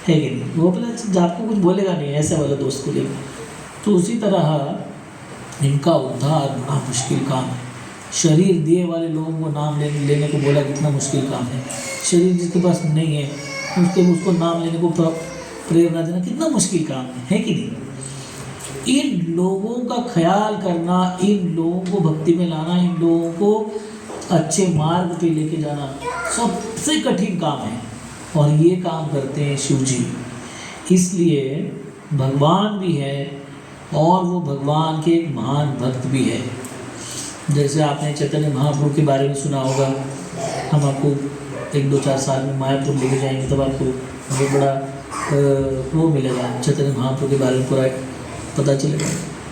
है कि नहीं? वो बोला आपको कुछ बोलेगा नहीं, ऐसे वाला दोस्त को लेकर। तो उसी तरह इनका उद्धार बड़ा मुश्किल काम है। शरीर दिए वाले लोगों को नाम लेने को बोला कितना मुश्किल काम है। शरीर जिसके पास नहीं है उसको नाम लेने को प्रेरणा देना कितना मुश्किल काम है कि नहीं? इन लोगों का ख्याल करना, इन लोगों को भक्ति में लाना, इन लोगों को अच्छे मार्ग पे लेके जाना सबसे कठिन काम है, और ये काम करते हैं शिव जी। इसलिए भगवान भी है और वो भगवान के एक महान भक्त भी है। जैसे आपने चैतन्य महाप्रभु के बारे में सुना होगा, हम आपको 1-2-4 साल में मायापुर लेके जाएंगे तब आपको बहुत बड़ा वो मिलेगा, चैतन्य महाप्रभु के बारे में पूरा पता चलेगा।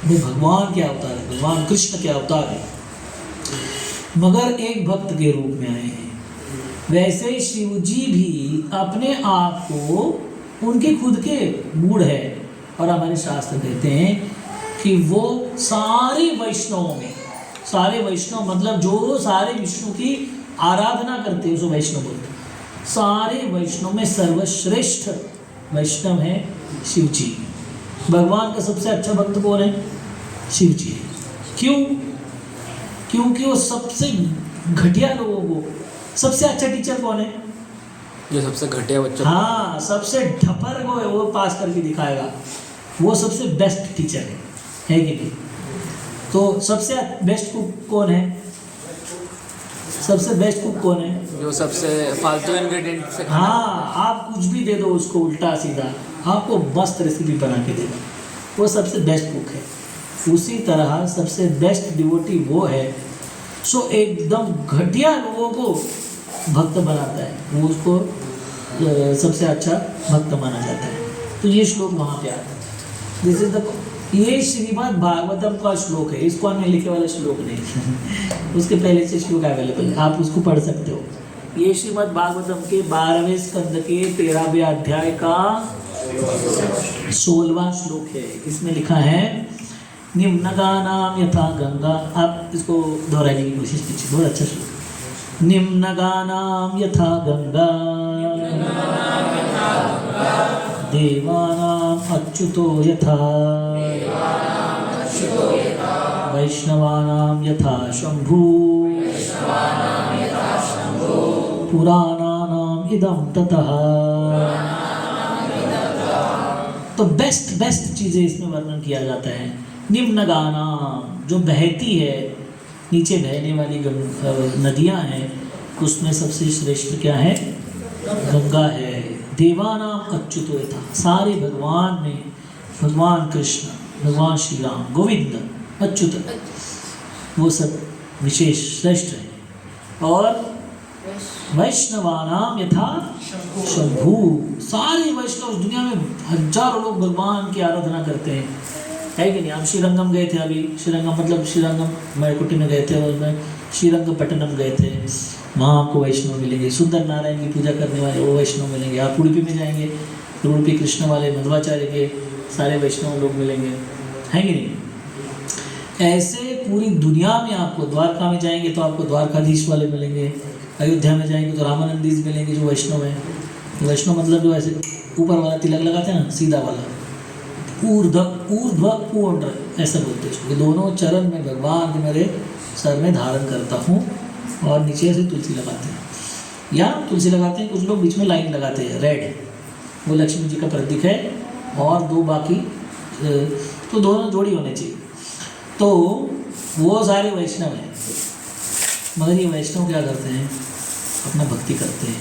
वो भगवान के अवतार है, भगवान कृष्ण के अवतार है, मगर एक भक्त के रूप में आए हैं। वैसे शिव जी भी अपने आप को, उनके खुद के मूड है, और हमारे शास्त्र कहते हैं कि वो सारे वैष्णवों में, सारे वैष्णव मतलब जो सारे विष्णु की आराधना करते हैं उसको वैष्णव बोलते हैं। सारे वैष्णव में सर्वश्रेष्ठ वैष्णव है शिव जी। भगवान का सबसे अच्छा भक्त कौन है? शिव जी है। क्यों? क्योंकि वो सबसे घटिया लोगों को, सबसे अच्छा टीचर कौन है? जो सबसे घटिया बच्चों हाँ, सबसे ढपर को है वो पास करके दिखाएगा, वो सबसे बेस्ट टीचर है कि नहीं? तो सबसे बेस्ट कुक कौन है? सबसे बेस्ट कुक कौन है? जो सबसे फालतू इंग्रेडिएंट से हाँ, आप कुछ भी दे दो उसको उल्टा सीधा, आपको मस्त रेसिपी बना के देगा, वो सबसे बेस्ट कुक है। उसी तरह सबसे बेस्ट डिवोटी वो है सो एकदम घटिया लोगों को भक्त बनाता है, वो उसको सबसे अच्छा भक्त माना जाता है। तो ये श्लोक वहाँ पे आता है। दिस इज द, ये श्रीमद् भागवतम का श्लोक है, इसको हमने लिखे वाला श्लोक नहीं उसके पहले से श्लोक अवेलेबल है, आप उसको पढ़ सकते हो। ये श्रीमद् भागवतम के 12वें स्कंद के 13वें अध्याय का 16वां श्लोक है। इसमें लिखा है निम्नगानाम यथा गंगा। आप इसको दोहराने की कोशिश कीजिए, बहुत अच्छा श्लोक। निम्नगानाम यथा गंगा देवानाम अच्युतो यथा वैष्णवानाम यथा शंभु पुराणानाम इदं ततः। तो बेस्ट बेस्ट चीज़ें इसमें वर्णन किया जाता है। निम्न गाना, जो बहती है, नीचे बहने वाली नदियाँ हैं, उसमें सबसे श्रेष्ठ क्या है? गंगा है। देवानाम अच्युतो यथा, सारे भगवान में भगवान कृष्ण, भगवान श्री राम, गोविंद, अच्युत, वो सब विशेष श्रेष्ठ है। और वैष्णवानाम यथा शंभु, सारे वैष्णव, दुनिया में हजारों लोग भगवान की आराधना करते हैं, है कि नहीं? हम श्रीरंगम गए थे अभी, श्रीरंगम मतलब श्रीरंगम मयकुटी में गए थे, और मैं श्रीरंगपट्टनम गए थे, वहाँ आपको वैष्णव मिलेंगे। सुंदर नारायण की पूजा करने वाले वो वैष्णव मिलेंगे। आप उड़ुपी में जाएंगे तो उड़ुपी कृष्ण वाले, मध्वाचार्य के सारे वैष्णव लोग मिलेंगे, है कि नहीं? ऐसे पूरी दुनिया में आपको, द्वारका में जाएंगे तो आपको द्वारकाधीश वाले मिलेंगे, अयोध्या में जाएंगे तो रामानंदीज मिलेंगे जो वैष्णव हैं। वैष्णव मतलब जो ऐसे ऊपर वाला तिलक लगाते हैं ना, सीधा वाला, ऊर्ध्व पूर्ण, ऐसा बोलते हैं उसको। दोनों चरण में भगवान के मेरे सर में धारण करता हूँ, और नीचे से तुलसी लगाते हैं, या तुलसी लगाते हैं, कुछ लोग बीच में लाइन लगाते हैं रेड, वो लक्ष्मी जी का प्रतीक है, और दो बाकी, तो दोनों जोड़ी होने चाहिए। तो वो सारे वैष्णव हैं, मगर ये वैष्णव क्या करते हैं? अपना भक्ति करते हैं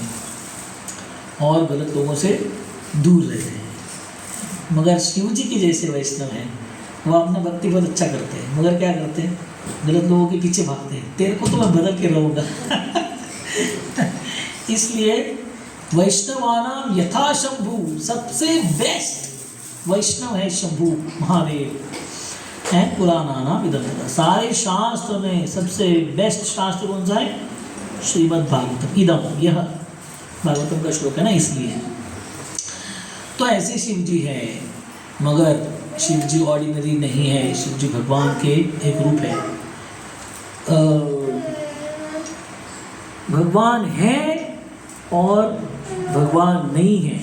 और गलत लोगों से दूर रहते हैं। मगर शिव जी के जैसे वैष्णव हैं, वो अपना भक्ति बहुत अच्छा करते हैं, मगर क्या करते हैं? गलत लोगों के पीछे भागते हैं। तेरे को तो मैं बदल के रहूँगा इसलिए वैष्णवानाम यथा शंभु, सबसे बेस्ट वैष्णव है शंभु महादेव हैं। पुराणानाम इदं ततः, सारे शास्त्र में सबसे बेस्ट शास्त्र कौन सा है? श्रीमद् भागवतम। इदम, यह भागवतम का श्लोक है ना, इसलिए। तो ऐसे शिव जी है, मगर शिव जी ऑर्डिनरी नहीं है, शिव जी भगवान के एक रूप है। भगवान है और भगवान नहीं है,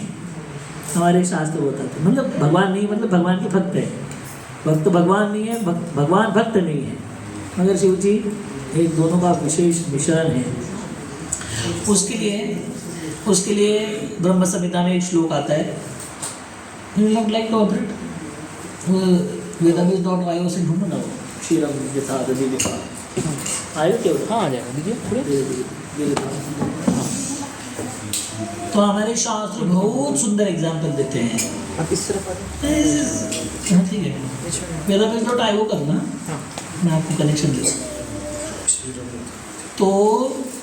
हमारे शास्त्र बताते हैं। मतलब भगवान नहीं मतलब भगवान के भक्त है, भक्त भगवान नहीं है, भगवान भक्त नहीं है, मगर शिव जी एक दोनों का विशेष मिश्रण है। उसके लिए ब्रह्म संहिता में एक श्लोक आता है, वेदांत.io से ढूंढो ना, श्रीराम के साथ आयो क्या कहाँ आ जाएगा? दीजिए तो हमारे शास्त्र बहुत सुंदर एग्जाम्पल देते हैं। आप इस तरफ आ हाँ ठीक है, वेदांत.io करना, मैं आपको कनेक्शन देता हूँ। तो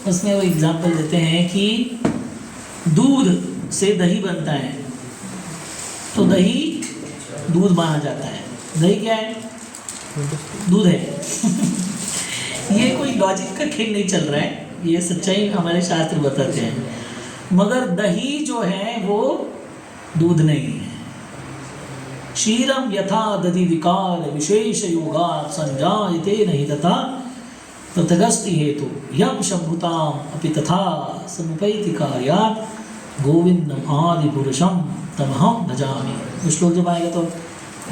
उसमें वो एग्जाम्पल देते हैं कि दूध से दही बनता है, तो दही दूध माना जाता है। दही क्या है? दूध है ये कोई लॉजिक का खेल नहीं चल रहा है, ये सच्चाई हमारे शास्त्र बताते हैं। मगर दही जो है वो दूध नहीं है। क्षीरम यथा दधि विकार विशेष योगा संजायते नहीं तथा तथगस्ति हेतु यम शंभुताम अपि तथा समुपैति कार्यात् गोविंदम आदि पुरुषम तमहम भजामि। कुछ लोग जब आएगा तो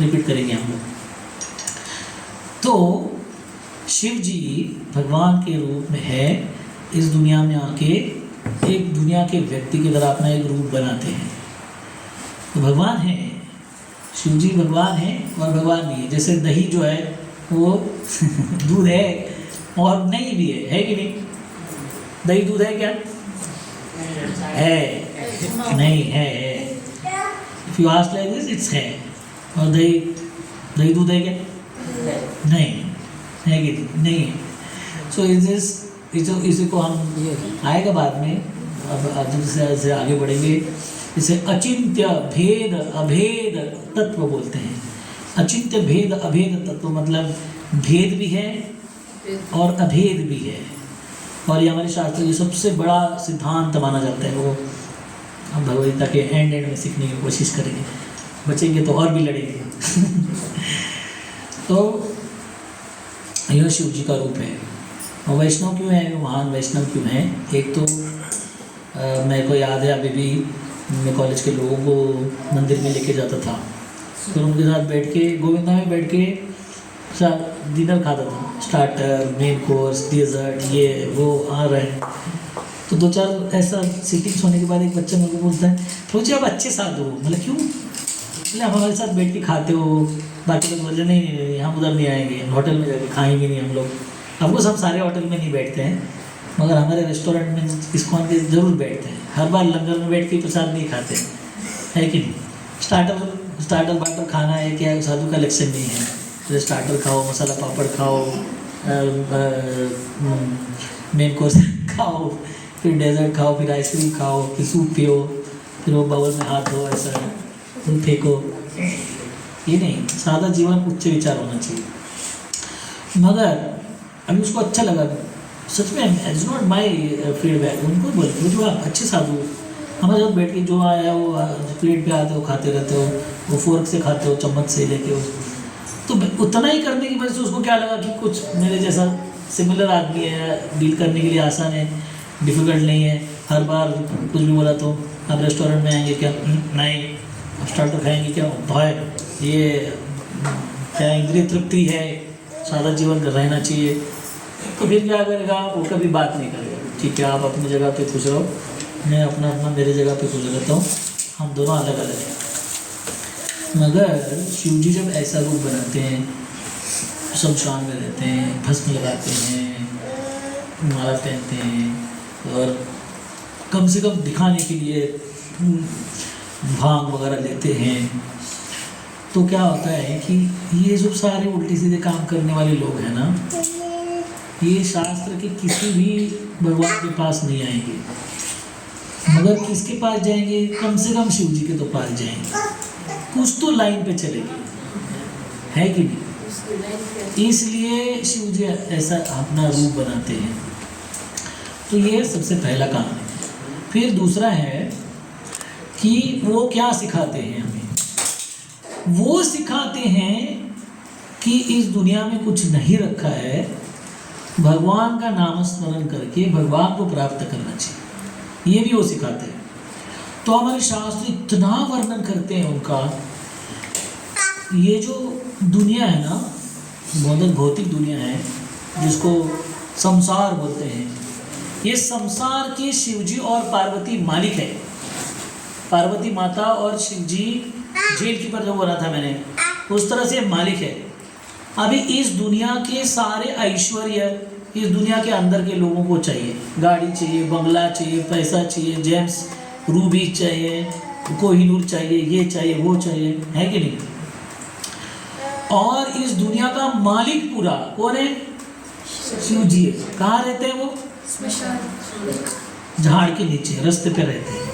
रिपीट करेंगे हम लोग। तो शिव जी भगवान के रूप में है, इस दुनिया में आके एक दुनिया के व्यक्ति की तरह अपना एक रूप बनाते हैं। तो भगवान है, शिव जी भगवान है और भगवान नहीं है। जैसे दही जो है वो दूध है और नहीं भी है कि नहीं? दही दूध है क्या? है नहीं है। If you ask like this it's है। और दही दूध है क्या? नहीं है कि नहीं है। सो इसी को हम आएगा बाद में, अब से आगे बढ़ेंगे। इसे अचिंत्य भेद अभेद तत्व बोलते हैं। अचिंत्य भेद अभेद तत्व मतलब भेद भी है और अभेद भी है। और ये हमारे शास्त्र की सबसे बड़ा सिद्धांत माना जाता है। वो हम भगवद्गीता के एंड में सीखने की कोशिश करेंगे, बचेंगे तो और भी लड़ेंगे। तो यह शिव जी का रूप है। और वैष्णव क्यों है, महान वैष्णव क्यों हैं? एक तो मेरे को याद है अभी भी मैं कॉलेज के लोगों को मंदिर में लेके जाता था, फिर उनके साथ बैठ के गोविंदा में बैठ के डिनर खाता था। स्टार्टर, मेन कोर्स, डेजर्ट, ये वो आ रहे हैं। तो दो चार ऐसा सीटिंग्स होने के बाद एक बच्चा मेरे को बोलता है, रोजी आप अच्छे साधु हो। मतलब क्यों? बोले आप हमारे साथ बैठ के खाते हो। बाकी लोग बोले नहीं हम उधर नहीं आएंगे, होटल में जाके खाएंगे नहीं हम लोग। हमको सब सारे होटल में नहीं बैठते हैं, मगर हमारे रेस्टोरेंट में इस्कॉन के ज़रूर बैठते हैं। हर बार लंगर में बैठ के प्रसाद नहीं खाते हैं, है कि नहीं? स्टार्टर बाटर खाना है क्या? साधु का लक्ष्य नहीं है। तो स्टार्टर खाओ, मसाला पापड़ खाओ, मेन कोर्स खाओ, फिर डेजर्ट खाओ, फिर आइसक्रीम खाओ, फिर सूप पियो, फिर वो बाउल में हाथ धो, ऐसा फेंको। ये नहीं, सादा जीवन उच्च विचार होना चाहिए। मगर अभी उसको अच्छा लगा, सच में इट्स नॉट माई फीडबैक। उनको बोलते जो आप अच्छे साधु हमारे साथ बैठ के जो आया वो प्लेट पे आते हो, खाते रहते हो, वो फोर्क से खाते हो, चम्मच से लेके हो। तो उतना ही करने की वजह से उसको क्या लगा कि कुछ मेरे जैसा सिमिलर आदमी है, डील करने के लिए आसान है, डिफ़िकल्ट नहीं है। हर बार कुछ भी बोला तो आप रेस्टोरेंट में आएंगे क्या? नहीं। आप स्टार्टर खाएंगे क्या? भाई ये क्या इंद्रिय तृप्ति है, सादा जीवन रहना चाहिए। तो फिर क्या करेगा? वो कभी बात नहीं करेगा। ठीक है, आप अपनी जगह पे खुश रहो, मैं अपना मेरे जगह पे खुश रहता हूँ, हम दोनों अलग अलग हैं। मगर शिव जी जब ऐसा रूप बनाते हैं, शमशान में रहते हैं, भस्म लगाते हैं, माला पहनते हैं और कम से कम दिखाने के लिए भांग वगैरह लेते हैं, तो क्या होता है कि ये जो सारे उल्टे सीधे काम करने वाले लोग हैं ना, ये शास्त्र के किसी भी भगवान के पास नहीं आएंगे, मगर किसके पास जाएंगे? कम से कम शिव जी के तो पास जाएंगे, कुछ तो लाइन पे चलेंगे, है कि नहीं? इसलिए शिव जी ऐसा अपना रूप बनाते हैं। तो ये सबसे पहला काम है। फिर दूसरा है कि वो क्या सिखाते हैं हमें? वो सिखाते हैं कि इस दुनिया में कुछ नहीं रखा है, भगवान का नाम स्मरण करके भगवान को प्राप्त करना चाहिए, ये भी वो सिखाते हैं। तो हमारे शास्त्र इतना वर्णन करते हैं उनका। ये जो दुनिया है ना, बहुत भौतिक दुनिया है, जिसको संसार बोलते हैं, ये संसार के शिवजी और पार्वती मालिक है। पार्वती माता और शिवजी जेल कीपर जो बोला था मैंने, उस तरह से मालिक है। अभी इस दुनिया के सारे ऐश्वर्य इस दुनिया के अंदर के लोगों को चाहिए। गाड़ी चाहिए, बंगला चाहिए, पैसा चाहिए, जेम्स रूबी चाहिए, कोहिनूर चाहिए, ये चाहिए, वो चाहिए, है कि नहीं? और इस दुनिया का मालिक पूरा कौन है? शिव जी है। कहाँ रहते हैं वो? झाड़ के नीचे, रास्ते पे रहते हैं।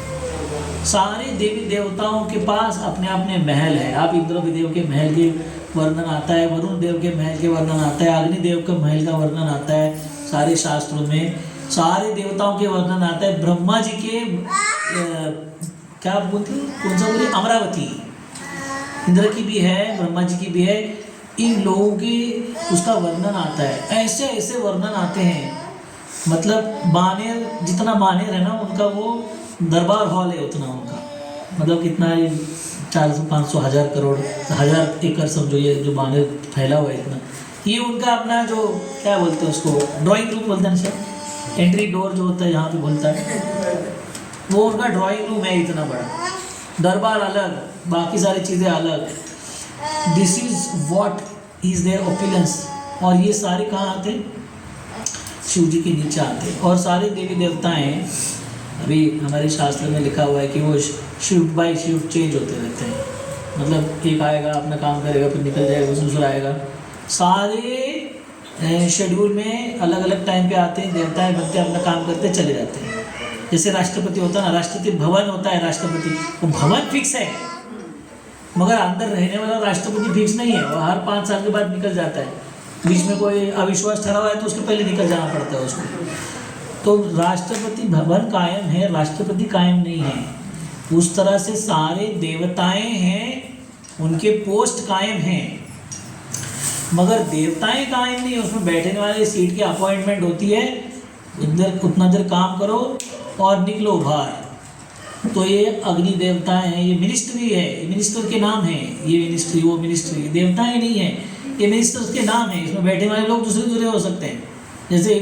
सारे देवी देवताओं के पास अपने अपने महल है। आप इंद्रदेव के महल के वर्णन आता है, वरुण देव के महल के वर्णन आता है, अग्निदेव के महल का वर्णन आता है। सारे शास्त्रों में सारे देवताओं के वर्णन आता है। ब्रह्मा जी के क्या बोलती है, कौन सा बोली, अमरावती, इंद्र की भी है, ब्रह्मा जी की भी है। इन लोगों की उसका वर्णन आता है। ऐसे ऐसे वर्णन आते हैं, मतलब बानेर, जितना बानेर है ना उनका वो दरबार हॉल है उतना उनका, मतलब कितना 400 500 1000 करोड़ 1000 एकड़ समझो, ये जो बानेर फैला हुआ है इतना, ये उनका अपना जो क्या बोलते हैं उसको, ड्राइंग रूम बोलते हैं सर, एंट्री डोर जो होता है यहाँ पे बोलता है, वो उनका ड्राइंग रूम है इतना बड़ा, दरबार अलग, बाकी सारी चीज़ें अलग। This is what is their opulence. और ये सारे कहाँ आते, शिव जी के नीचे आते। और सारे देवी देवताएं, अभी हमारे शास्त्र में लिखा हुआ है कि वो शिफ्ट बाय शिफ्ट चेंज होते रहते हैं, मतलब एक आएगा अपना काम करेगा फिर निकल जाएगा, दूसरा आएगा, सारे शेड्यूल में अलग अलग टाइम पे आते हैं, देवताएं बनते हैं, अपना काम करते चले जाते हैं। जैसे राष्ट्रपति होता है ना, राष्ट्रपति भवन होता है, राष्ट्रपति वो भवन फिक्स है, मगर अंदर रहने वाला राष्ट्रपति फिक्स नहीं है, वो हर 5 साल के बाद निकल जाता है। बीच में कोई अविश्वास ठहरा हुआ है तो उसके पहले निकल जाना पड़ता है उसको। तो राष्ट्रपति भवन कायम है, राष्ट्रपति कायम नहीं है। उस तरह से सारे देवताएं हैं, उनके पोस्ट कायम हैं, मगर देवताएं कायम नहीं है। उसमें बैठने वाले सीट की अपॉइंटमेंट होती है, इधर उतना देर काम करो और निकलो बाहर। तो ये अग्नि देवताएं हैं, ये मिनिस्ट्री है, ये मिनिस्टर के नाम है, ये मिनिस्ट्री वो मिनिस्ट्री, देवताएं नहीं है, ये मिनिस्टर्स के नाम है। इसमें बैठने वाले लोग दूसरे दूसरे हो सकते हैं, जैसे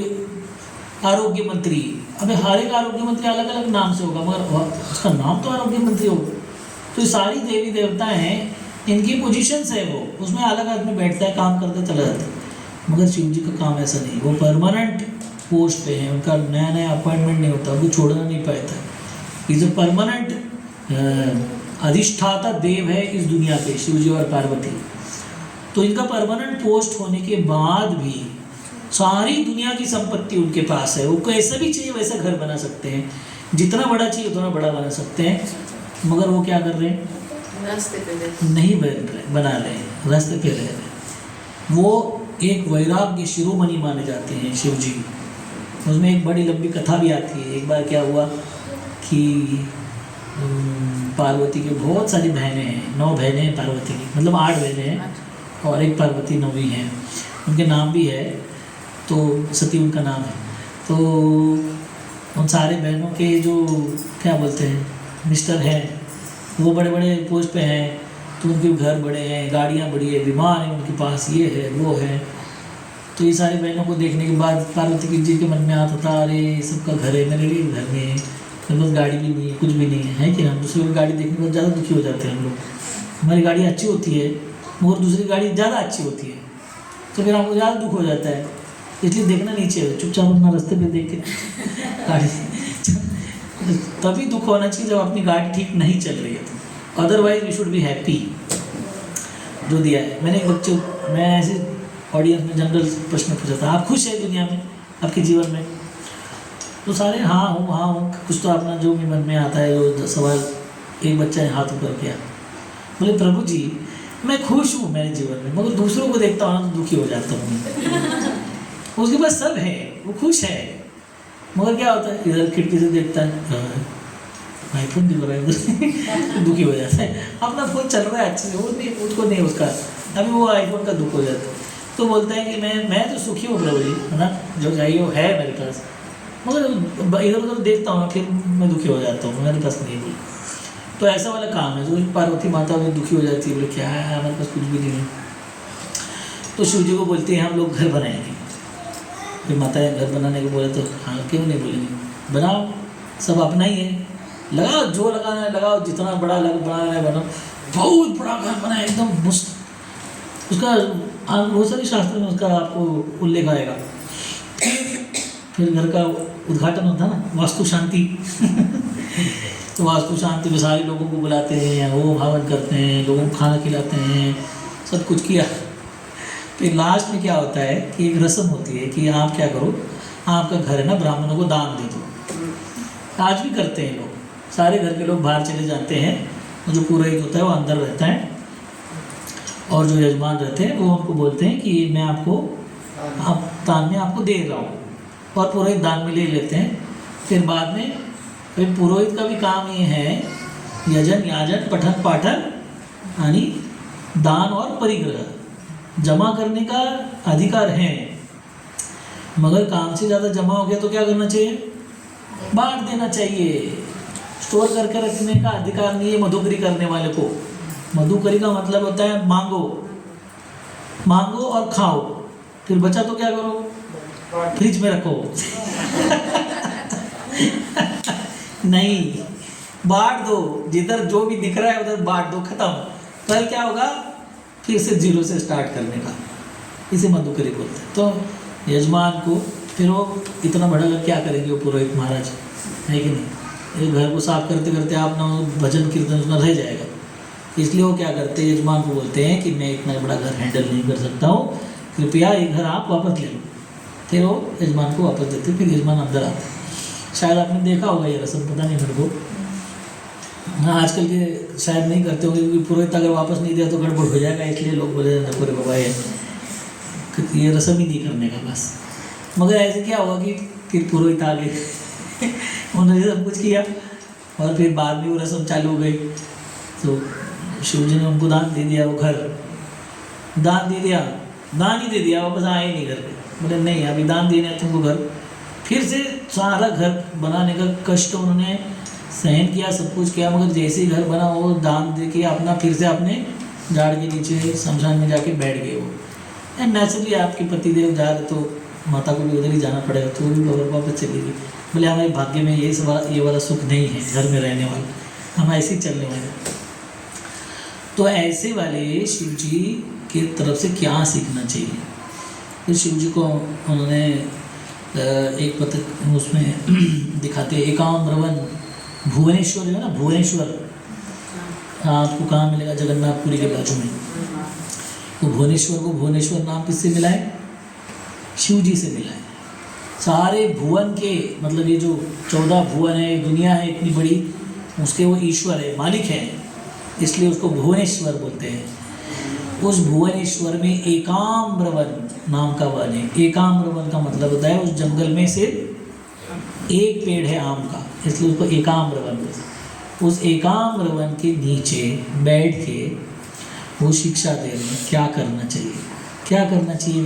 आरोग्य मंत्री, अबे हर एक आरोग्य मंत्री अलग अलग नाम से होगा, मगर उसका नाम तो आरोग्य मंत्री होगा। तो ये सारी देवी देवता हैं, इनकी पोजीशंस है, वो उसमें अलग आदमी बैठता है, काम करते चला जाता है। मगर शिव जी का काम ऐसा नहीं, वो परमानेंट पोस्ट पे है, उनका नया नया अपॉइंटमेंट नहीं होता, वो छोड़ना नहीं पाता। इज अ परमानेंट अधिष्ठाता देव है इस दुनिया पे, शिव जी और पार्वती। तो इनका परमानेंट पोस्ट होने के बाद भी सारी दुनिया की संपत्ति उनके पास है, वो कैसा भी चाहिए वैसा घर बना सकते हैं, जितना बड़ा चाहिए उतना बड़ा बना सकते हैं। मगर वो क्या कर रहे हैं, रास्ते पे नहीं बना रहे हैं, रास्ते पे रह रहे हैं। वो एक वैराग्य शिरोमणि माने जाते हैं शिव जी। उसमें एक बड़ी लंबी कथा भी आती है। एक बार क्या हुआ कि पार्वती की बहुत सारी बहनें हैं, 9 बहनें हैं पार्वती की, मतलब 8 बहनें हैं और एक पार्वती 9वीं है, उनके नाम भी है, तो सती उनका नाम है। तो उन सारे बहनों के जो क्या बोलते हैं मिस्टर हैं, वो बड़े बड़े पोस्ट पे हैं, तो उनके घर बड़े हैं, गाड़ियाँ बड़ी है, विमान है उनके पास, ये है वो है। तो ये सारी बहनों को देखने के बाद पार्वती जी के मन में आता था, अरे सबका घर है, मेरे लिए घर में है, मेरे पास गाड़ी भी नहीं है, कुछ भी नहीं है कि हम दूसरी गाड़ी देखने के बाद ज़्यादा दुखी हो जाते हैं हम लोग। हमारी गाड़ी अच्छी होती है मगर दूसरी गाड़ी ज़्यादा अच्छी होती है, तो फिर हमको ज़्यादा दुख हो जाता है, इसलिए देखना नहीं चाहिए, चुपचाप अपना रास्ते पे देख के गाड़ी तभी दुख होना चाहिए जब अपनी गाड़ी ठीक नहीं चल रही है, तो otherwise we should be happy. जो दिया है मैंने एक बच्चे, मैं ऐसे ऑडियंस में जनरल प्रश्न पूछा था, आप खुश हैं दुनिया में, आपके जीवन में? तो सारे हाँ हूँ, कुछ तो अपना जो भी मन में आता है जो सवाल। एक बच्चा ने हाथ ऊपर किया, बोले प्रभु जी मैं खुश हूँ मेरे जीवन में, मगर दूसरों को देखता हूँ तो दुखी हो जाता हूँ। उसके पास सब है, वो खुश है, मगर क्या होता है इधर खिड़की से देखता है, आईफोन दिख रहा है उधर दुखी हो जाता है। अपना फोन चल रहा है अच्छे से, वो नहीं, उसको नहीं, उसका अभी वो आईफोन का दुख हो जाता है। तो बोलता है कि मैं तो सुखी हूँ प्रभु जी, है ना, जो चाहिए वो है मेरे पास, मगर इधर उधर देखता हूँ फिर मैं दुखी हो जाता हूँ, मेरे पास नहीं है। तो ऐसा वाला काम है। जो पार्वती माता भी दुखी हो जाती है, बोले क्या है हमारे पास कुछ भी नहीं है। तो शिव जी को बोलते हैं हम लोग घर बनाएंगे। फिर माता ने घर बनाने को बोला तो हाँ क्यों नहीं बोलेंगे, बनाओ, सब अपना ही है, लगाओ जो लगाना है लगाओ, जितना बड़ा बनाना है बनाओ। बहुत बड़ा घर बनाए एकदम मस्त, उसका बहुत सारे शास्त्र में उसका आपको उल्लेख आएगा। फिर घर का उद्घाटन होता है ना, वास्तु शांति तो वास्तु शांति में सारे लोगों को बुलाते हैं, वो हवन करते हैं, लोगों को खाना खिलाते हैं, सब कुछ किया। फिर लास्ट में क्या होता है कि एक रस्म होती है कि आप क्या करो, आपका घर है ना, ब्राह्मणों को दान दे दो। आज भी करते हैं लोग, सारे घर के लोग बाहर चले जाते हैं, जो पुरोहित होता है वो अंदर रहता है, और जो यजमान रहते हैं वो उनको बोलते हैं कि मैं आपको दान में आपको दे रहा हूँ, और पुरोहित दान में ले लेते हैं। फिर बाद में फिर पुरोहित का भी काम ये है, यजन याजन पठन पाठन यानी दान और परिग्रह जमा करने का अधिकार है, मगर काम से ज़्यादा जमा हो गया तो क्या करना चाहिए, बांट देना चाहिए। स्टोर करके रखने का अधिकार नहीं है मधुकरी करने वाले को। मधुकरी का मतलब होता है मांगो, मांगो और खाओ, फिर बचा तो क्या करो, फ्रिज में रखो। नहीं, बांट दो, जिधर जो भी दिख रहा है उधर बांट दो, खत्म। कल क्या होगा, फिर से जीरो से स्टार्ट करने का। इसे मधुकरी बोलते हैं। तो यजमान को फिर वो इतना बड़ा घर क्या करेंगे वो पुरोहित महाराज, है कि नहीं। एक घर को साफ करते करते आप ना भजन कीर्तन सुना रह जाएगा, इसलिए वो क्या करते हैं, यजमान को बोलते हैं कि मैं इतना बड़ा घर हैंडल नहीं कर सकता हूँ, कृपया ये घर आप वापस ले लो। फिर वो यजमान को वापस देते, फिर यजमान अंदर आते। शायद आपने देखा होगा ये रस्म, पता नहीं मेरे को, हाँ आजकल के शायद नहीं करते होंगे, क्योंकि पुरोहित अगर वापस नहीं दिया तो गड़बड़ हो जाएगा, इसलिए लोग बोले पूरे बाबा ये रस्म ही नहीं करने का बस। मगर ऐसे क्या हुआ कि फिर पुरोहित आ गए उन्होंने सब कुछ किया और फिर बाद में वो रस्म चालू हो गई। तो शिव जी ने उनको दान दे दिया, वो घर दान दे दिया, दान ही दे दिया, वापस आए ही नहीं घर पे। बोले नहीं अभी दान देना है तुमको घर। फिर से सारा घर बनाने का कष्ट उन्होंने सहन किया, सब कुछ किया, मगर जैसे ही घर बना वो दान दे के अपना फिर से अपने झाड़ के नीचे शमशान में जाके बैठ गए वो। नेचुरली आपके पतिदेव जा रहे तो माता को भी उधर ही जाना पड़ेगा, तो वो भी वापस चली गई। बोले हमारे भाग्य में ये वाला सुख नहीं है घर में रहने वाला, हम ऐसे ही चलने वाले। तो ऐसे वाले शिव जी की तरफ से क्या सीखना चाहिए। फिर शिव जी को उन्होंने एक पत्र उसमें दिखाते हैं, एकाम्रवन भुवनेश्वर है ना, भुवनेश्वर आपको कहाँ मिलेगा, जगन्नाथपुरी के बाजू में। तो भुवनेश्वर को भुवनेश्वर नाम किससे मिला है, शिव जी से मिला है। सारे भुवन के मतलब ये जो 14 भुवन है, दुनिया है इतनी बड़ी, उसके वो ईश्वर है, मालिक है, इसलिए उसको भुवनेश्वर बोलते हैं। उस भुवनेश्वर में एकाम्रवन नाम का वन है। एकाम्रवन का मतलब होता है उस जंगल में सिर्फ एक पेड़ है आम का, इसलिए उसको एकाम्रवन बोलते हैं। उस एकाम्रवन के नीचे बैठ के वो शिक्षा दे रहे हैं क्या करना चाहिए। क्या करना चाहिए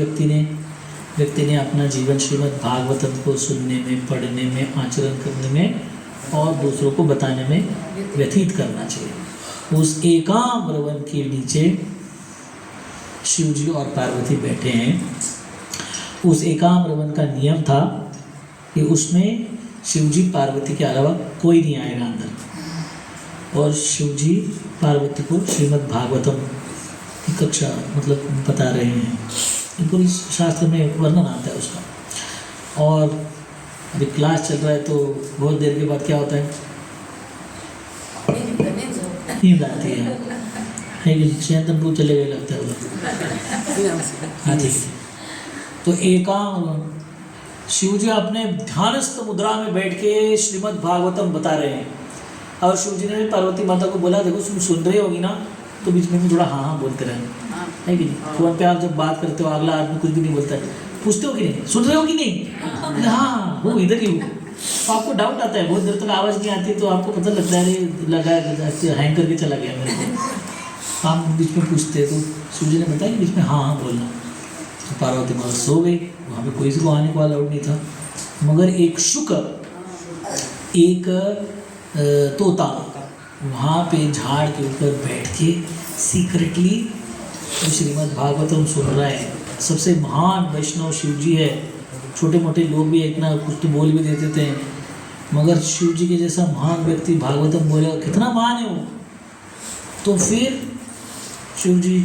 व्यक्ति ने अपना जीवन श्रीमद् भागवतम को सुनने में, पढ़ने में, आचरण करने में और दूसरों को बताने में व्यतीत करना चाहिए। उस एकाम्रवन के नीचे शिव जी और पार्वती बैठे हैं। उस एकाम्रवन का नियम था कि उसमें शिव जी पार्वती के अलावा कोई नहीं आएगा अंदर, और शिव जी पार्वती को श्रीमद् भागवतम की कक्षा मतलब बता रहे हैं। ये पूरी शास्त्र में वर्णन आता है उसका। और अभी क्लास चल रहा है तो बहुत देर के बाद क्या होता है, नींद आती है कि शयन टू चले गए लगता है उधर। हाँ ठीक है। तो एकाम शिव जी अपने ध्यानस्थ मुद्रा में बैठ के श्रीमद् भागवतम बता रहे हैं, और शिव जी ने पार्वती माता को बोला देखो तुम सुन रही होगी ना, तो बीच में भी थोड़ा हाँ हाँ बोलते रहना, है कि नहीं। फोन पे आप जब बात करते हो अगला आदमी कुछ भी नहीं बोलता है, पूछते हो कि नहीं सुन रहे हो कि नहीं, हाँ वो इधर ही हो। तो आपको डाउट आता है, बहुत देर तक आवाज़ नहीं आती तो आपको पता लगता है अरे लगा हैंग करके चला गया मेरे को। आप बीच में पूछते हैं तो शिव जी ने बताया कि बीच में हाँ हाँ बोलना। तो पार्वती माता सो गई, वहाँ पे कोई से को आने को अलाउड नहीं था, मगर एक शुक एक तोता वहाँ पे झाड़ के ऊपर बैठ के सीक्रेटली तो श्रीमद् भागवतम सुन रहा है। सबसे महान वैष्णव शिव जी है, छोटे मोटे लोग भी इतना कुछ तो बोल भी देते थे, मगर शिव जी के जैसा महान व्यक्ति भागवतम बोलेगा, कितना महान है वो। तो फिर शिव जी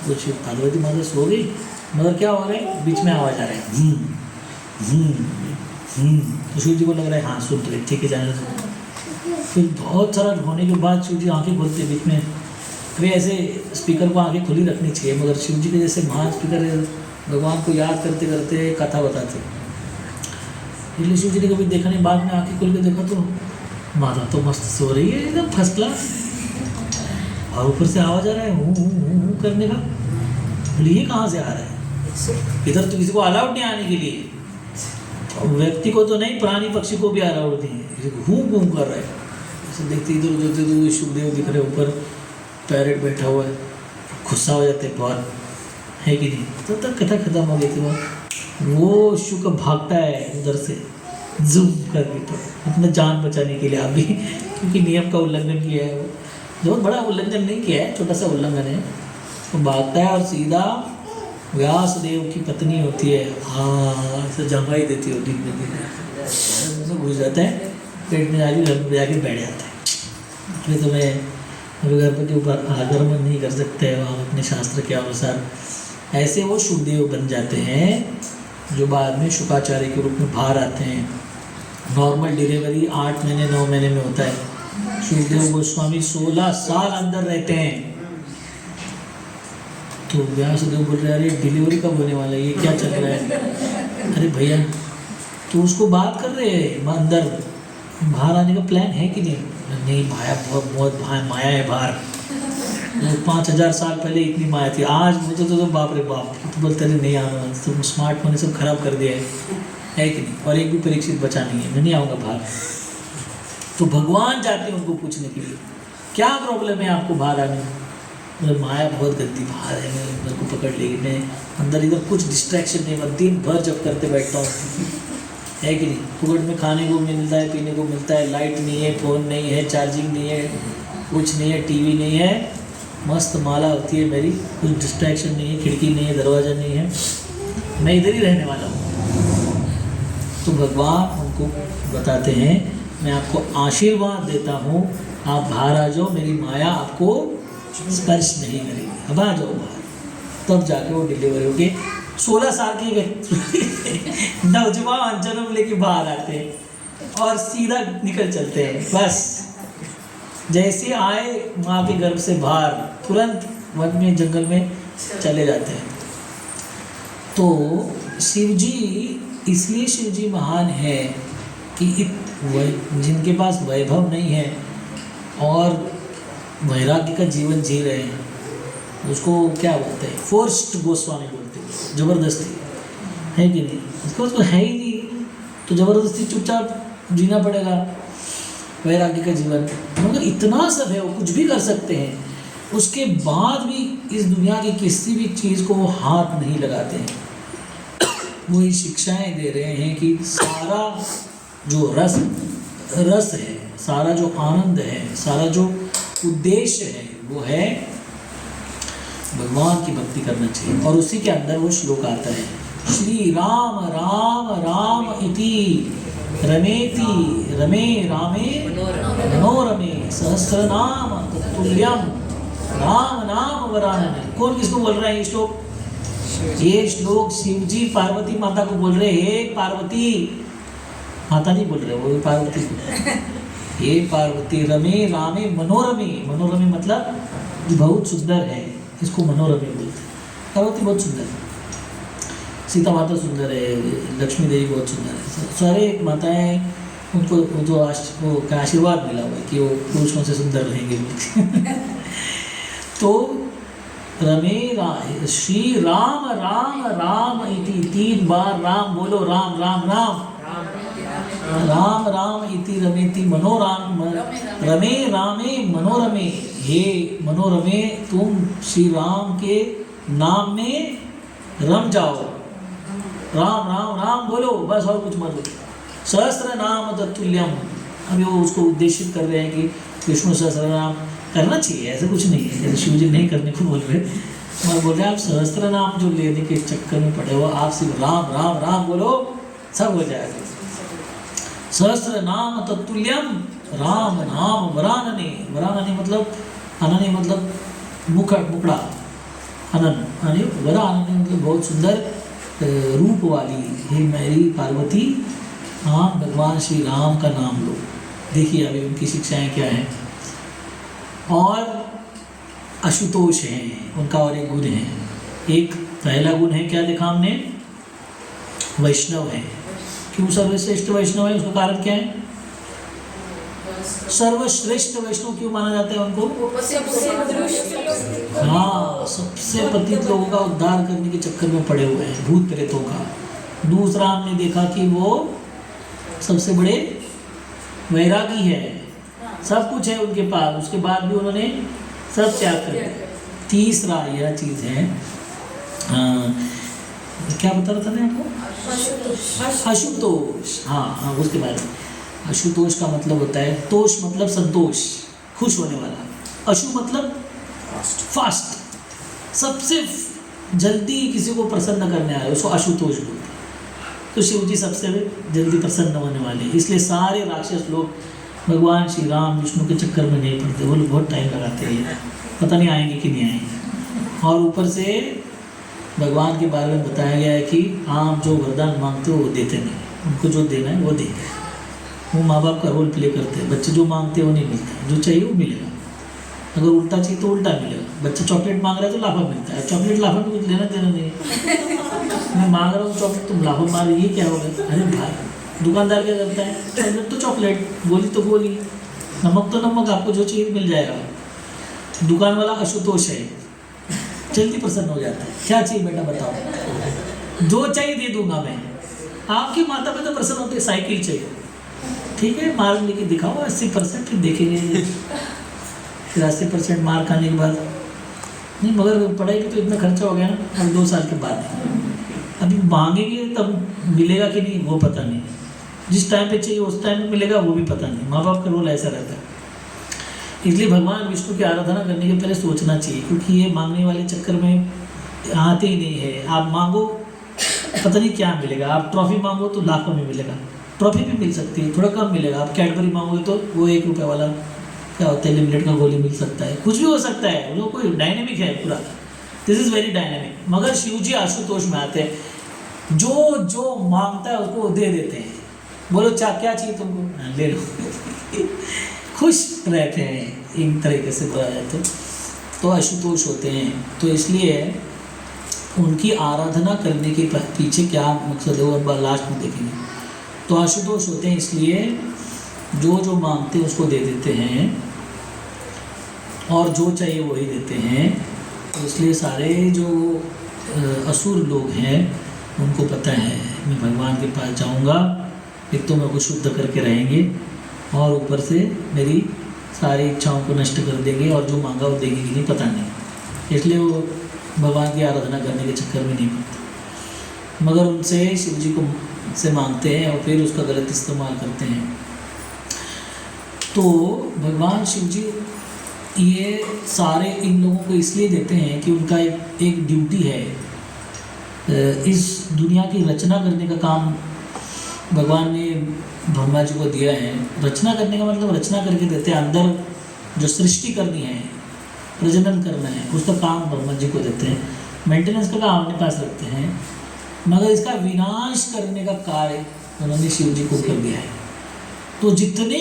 कुछ पार्वती माता सो गई, मगर क्या हो रहा है बीच में आवाज़ आ रहा है तो शिव जी को लग रहा है हाँ सुन रहे ठीक है जाने दो। फिर बहुत सारा ढूंढने के बाद शिव जी आंखें खोलते बीच में। वे ऐसे स्पीकर को आंखें खुली रखनी चाहिए, मगर शिव जी के जैसे महान स्पीकर भगवान को याद करते करते कथा बताते। इसलिए शिव जी ने कभी देखा नहीं, बाद में आंखें खोल के देखा तो माता तो मस्त सो रही है एकदम फर्स्ट क्लास, और ऊपर से आवाज़ आ रहा है हूँ करने का। बोले ये कहाँ से आ रहा है, इधर तो किसी को अलाउड नहीं आने के लिए, व्यक्ति को तो नहीं प्राणी पक्षी को भी अलाउड नहीं है, हूँ कर रहा है। ऐसे देखते इधर उधर तो सुखदेव दिख रहे ऊपर, पैरेट बैठा हुआ है, गुस्सा हो जाते बहुत, है कि नहीं। तो तब कथा खत्म हो गई थी। वो शुक भागता है उधर से जूम करके तो अपना जान बचाने के लिए अभी, क्योंकि नियम का उल्लंघन किया है वो, बहुत बड़ा उल्लंघन नहीं किया है, छोटा सा उल्लंघन है। वो भागता है और सीधा व्यासदेव की पत्नी होती है, हाँ ऐसे जमा ही देती है नींद में, ऐसे घुस जाते हैं पेट में, जाके घर में जाके बैठ जाते हैं। अभी तुम्हें अभी घर के ऊपर आक्रमण नहीं कर सकते हो आप अपने शास्त्र के अनुसार। ऐसे वो शुभदेव बन जाते हैं जो बाद में शुकाचार्य के रूप में बाहर आते हैं। नॉर्मल डिलीवरी 8 महीने 9 महीने में होता है, शुभदेव गोस्वामी 16 साल अंदर रहते हैं। तो व्यासदेव बोल रहे अरे डिलीवरी कब होने वाला है, ये क्या चल रहा है? अरे भैया तो उसको बात कर रहे हैं अंदर बाहर आने का प्लान है कि नहीं? नहीं, माया बहुत माया है बाहर। 5000 साल पहले इतनी माया थी, आज बोलते तो बाप रे बाप, तो बोलते रहे नहीं आना, तुम स्मार्टफोन सब खराब कर दिया है कि नहीं? और एक भी परीक्षित बचा नहीं है, मैं नहीं आऊँगा बाहर। तो भगवान जाते हैं उनको पूछने के लिए क्या प्रॉब्लम है आपको बाहर आने में? मतलब माया बहुत गंदी बाहर है, मेरे को पकड़ लेगी, मैं अंदर इधर कुछ डिस्ट्रैक्शन नहीं, मैं दिन भर जब करते बैठता हूँ, है कि नहीं? फुकट में खाने को मिलता है, पीने को मिलता है, लाइट नहीं है, फ़ोन नहीं है, चार्जिंग नहीं है, कुछ नहीं है, टीवी नहीं है, मस्त माला होती है मेरी, कुछ डिस्ट्रैक्शन नहीं है, खिड़की नहीं है, दरवाज़ा नहीं है, मैं इधर ही रहने वाला हूँ। तो भगवान उनको बताते हैं मैं आपको आशीर्वाद देता हूँ, आप बाहर आ जाओ, मेरी माया आपको स्पर्श नहीं करेगी, अब आ जाओ बाहर। तब जाके वो डिलीवरी होगी। 16 साल के व्यक्ति नौजवान जन्म लेके बाहर आते हैं और सीधा निकल चलते हैं, बस जैसे आए माँ के गर्भ से बाहर तुरंत वन में जंगल में चले जाते हैं। तो शिवजी, इसलिए शिवजी महान है कि जिनके पास वैभव नहीं है और वैराग्य का जीवन जी रहे हैं, उसको क्या बोलते हैं? फोर्स्ड गोस्वामी बोलते हैं, ज़बरदस्ती, है कि नहीं? उसको तो है ही नहीं, तो ज़बरदस्ती चुपचाप जीना पड़ेगा वैराग्य का जीवन। मगर इतना सब है, वो कुछ भी कर सकते हैं, उसके बाद भी इस दुनिया की किसी भी चीज़ को वो हाथ नहीं लगाते हैं। वो ये शिक्षाएं दे रहे हैं कि सारा जो रस है, सारा जो आनंद है, सारा जो उद्देश्य है, वो है भगवान की भक्ति करना चाहिए। और उसी के अंदर वो श्लोक आता है, श्री राम राम राम इति रमेति रमे रामे मनोरमे सहस्रनाम तत्तुल्यम राम नाम वरानने। कौन किसको बोल रहा है ये श्लोक? ये श्लोक शिवजी पार्वती माता को बोल रहे, हे पार्वती माता नहीं बोल रहे, वो पार्वती बोल रहे, हे पार्वती रमे रामे मनोरमे। मनोरमे मतलब बहुत सुंदर है, इसको मनोरमे बोलते हैं। पार्वती बहुत सुंदर है, सीता माता सुंदर है, लक्ष्मी देवी बहुत सुंदर है, सारे माताएं उनको जो का आशीर्वाद मिला हुआ है कि वो पुरुषों से सुंदर रहेंगे। तो रमे श्री राम राम राम इति 3 बार राम बोलो, राम राम राम राम राम इति रमेति मनोराम रमे रामे मनोरमे। हे मनोरमे, तुम श्री राम के नाम में रम जाओ, राम राम राम बोलो, बस और कुछ मत बोलो। सहस्र नाम तत्तुल्यम, अभी वो उसको उद्देशित कर रहे हैं कि विष्णु सहस्र नाम करना चाहिए, ऐसा कुछ नहीं है, जैसे शिवजी नहीं करने को बोल रहे, मगर बोल रहे आप सहस्त्र नाम जो लेने के चक्कर में पड़े हो, आप सिर्फ राम राम राम बोलो, सब हो जाएगा। सहस्र नाम तत्तुल्यम राम नाम वरानने। वरानने मतलब अनने मतलब मुखड़ा, अनन वरानने मतलब बहुत सुंदर रूप वाली। हे मेरी पार्वती, आप भगवान श्री राम का नाम लो। देखिए अभी उनकी शिक्षाएं क्या हैं। और आशुतोष हैं, उनका और एक गुण है। एक पहला गुण है, क्या देखा हमने? वैष्णव है। क्यों सर्वश्रेष्ठ वैष्णव है? उसका कारण क्या है? सर्वश्रेष्ठ वैष्णव क्यों माना जाता है उनको? हाँ, सबसे पतित लोगों का उद्धार करने के चक्कर में पड़े हुए हैं, भूत प्रेतों का। दूसरा हमने देखा कि वो सबसे बड़े वैरागी है, सब कुछ है उनके पास, उसके बाद भी उन्होंने सब त्याग कर दिया। तीसरा यह चीज़ है, क्या बता रहा था मैं आपको? आशुतोष। हाँ, उसके बारे में। आशुतोष का मतलब होता है, तोष मतलब संतोष, खुश होने वाला। अशु मतलब फास्ट, सबसे जल्दी किसी को प्रसन्न करने आए उसको आशुतोष बोलते हैं। तो शिव जी सबसे जल्दी प्रसन्न होने वाले हैं, इसलिए सारे राक्षस लोग भगवान श्री राम विष्णु के चक्कर में नहीं पड़ते, वो लोग बहुत टाइम लगाते हैं, पता नहीं आएंगे कि नहीं आएंगे। और ऊपर से भगवान के बारे में बताया गया है कि आप जो वरदान मांगते हो वो देते नहीं, उनको जो देना है वो देंगे। वो माँ बाप का रोल प्ले करते हैं, बच्चे जो मांगते हैं वो नहीं मिलता, जो चाहिए वो मिलेगा। अगर उल्टा चाहिए तो उल्टा मिलेगा। बच्चा चॉकलेट मांग रहा है तो लाफा मिलता है, चॉकलेट लाफा में कुछ लेना देना नहीं है। मैं मांग रहा हूँ चॉकलेट, तुम लाफा मार रही, ये क्या होगा? अरे भाई दुकानदार क्या करता है, चॉकलेट तो चॉकलेट, गोली तो गोली, नमक तो नमक, आपको जो चाहिए मिल जाएगा। दुकान वाला आशुतोष है, जल्दी प्रसन्न हो जाता है। क्या चाहिए बेटा बताओ, जो चाहिए दे दूंगा मैं। आपके माता पिता प्रसन्न होते, साइकिल चाहिए, ठीक है मार्क लेके दिखाओ 80%, फिर देखेंगे। फिर 80% मार्क आने के बाद नहीं, मगर पढ़ाई पे तो इतना खर्चा हो गया ना, अब 2 साल के बाद अभी मांगेंगे तब मिलेगा कि नहीं वो पता नहीं, जिस टाइम पे चाहिए उस टाइम पे मिलेगा वो भी पता नहीं। माँ बाप का रोल ऐसा रहता है। इसलिए भगवान विष्णु की आराधना करने के पहले सोचना चाहिए, क्योंकि ये मांगने वाले चक्कर में आते ही नहीं है। आप मांगो पता नहीं क्या मिलेगा, आप ट्रॉफी मांगो तो लाखों में मिलेगा, ट्रॉफी भी मिल सकती है, थोड़ा कम मिलेगा। आप कैडबरी मांगोगे तो वो 1 रुपये वाला क्या होता है, लिमिटेड का गोली मिल सकता है, कुछ भी हो सकता है। वो कोई डायनेमिक है पूरा, दिस इज़ वेरी डायनेमिक। मगर शिव जी आशुतोष में आते हैं, जो जो मांगता है उसको दे देते हैं। बोलो क्या चाहिए तुमको, ले लो। खुश रहते हैं एक तरीके से बोला जाए तो आशुतोष होते हैं। तो इसलिए उनकी आराधना करने के पीछे क्या मकसद है वो अब लास्ट में देखेंगे। तो आशुतोष होते हैं इसलिए जो जो मांगते हैं उसको दे देते हैं, और जो चाहिए वही देते हैं। तो इसलिए सारे जो असुर लोग हैं उनको पता है मैं भगवान के पास जाऊंगा, एक तो मेरे को शुद्ध करके रहेंगे और ऊपर से मेरी सारी इच्छाओं को नष्ट कर देंगे, और जो मांगा वो देंगे कि नहीं पता नहीं। इसलिए वो भगवान की आराधना करने के चक्कर में नहीं पड़ते, मगर उनसे शिव जी को से मांगते हैं और फिर उसका गलत इस्तेमाल करते हैं। तो भगवान शिव जी ये सारे इन लोगों को इसलिए देते हैं कि उनका एक ड्यूटी है, इस दुनिया की रचना करने का काम भगवान ने ब्रह्मा जी को दिया है। रचना करने का मतलब रचना करके देते हैं, अंदर जो सृष्टि करनी है, प्रजनन करना है, उसका काम ब्रह्मा जी को देते हैं। मेंटेनेंस का काम अपने पास रखते हैं, मगर इसका विनाश करने का कार्य उन्होंने शिव जी को कर दिया है। तो जितने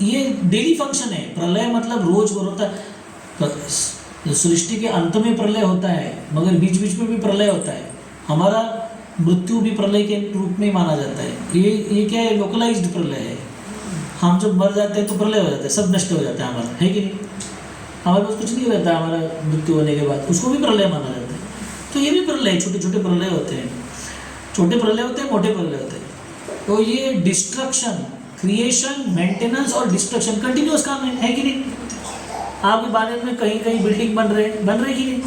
ये डेली फंक्शन है, प्रलय मतलब रोज होता है, सृष्टि के अंत में प्रलय होता है, मगर बीच बीच में भी प्रलय होता है। हमारा मृत्यु भी प्रलय के रूप में माना जाता है। ये क्या है, लोकलाइज्ड प्रलय है। हम जब मर जाते हैं तो प्रलय हो जाता है, सब नष्ट हो जाता है हमारा, है कि नहीं? हमारे पास कुछ नहीं रहता हमारा मृत्यु होने के बाद, उसको भी प्रलय माना जाता है। तो ये भी प्रलय, छोटे छोटे प्रलय होते हैं, छोटे प्रलय होते हैं, मोटे प्रलय होते हैं। तो ये डिस्ट्रक्शन, क्रिएशन, मेंटेनेंस और डिस्ट्रक्शन कंटिन्यूस काम है कि नहीं? आपके बारे में कहीं कहीं बिल्डिंग बन रहे कि नहीं?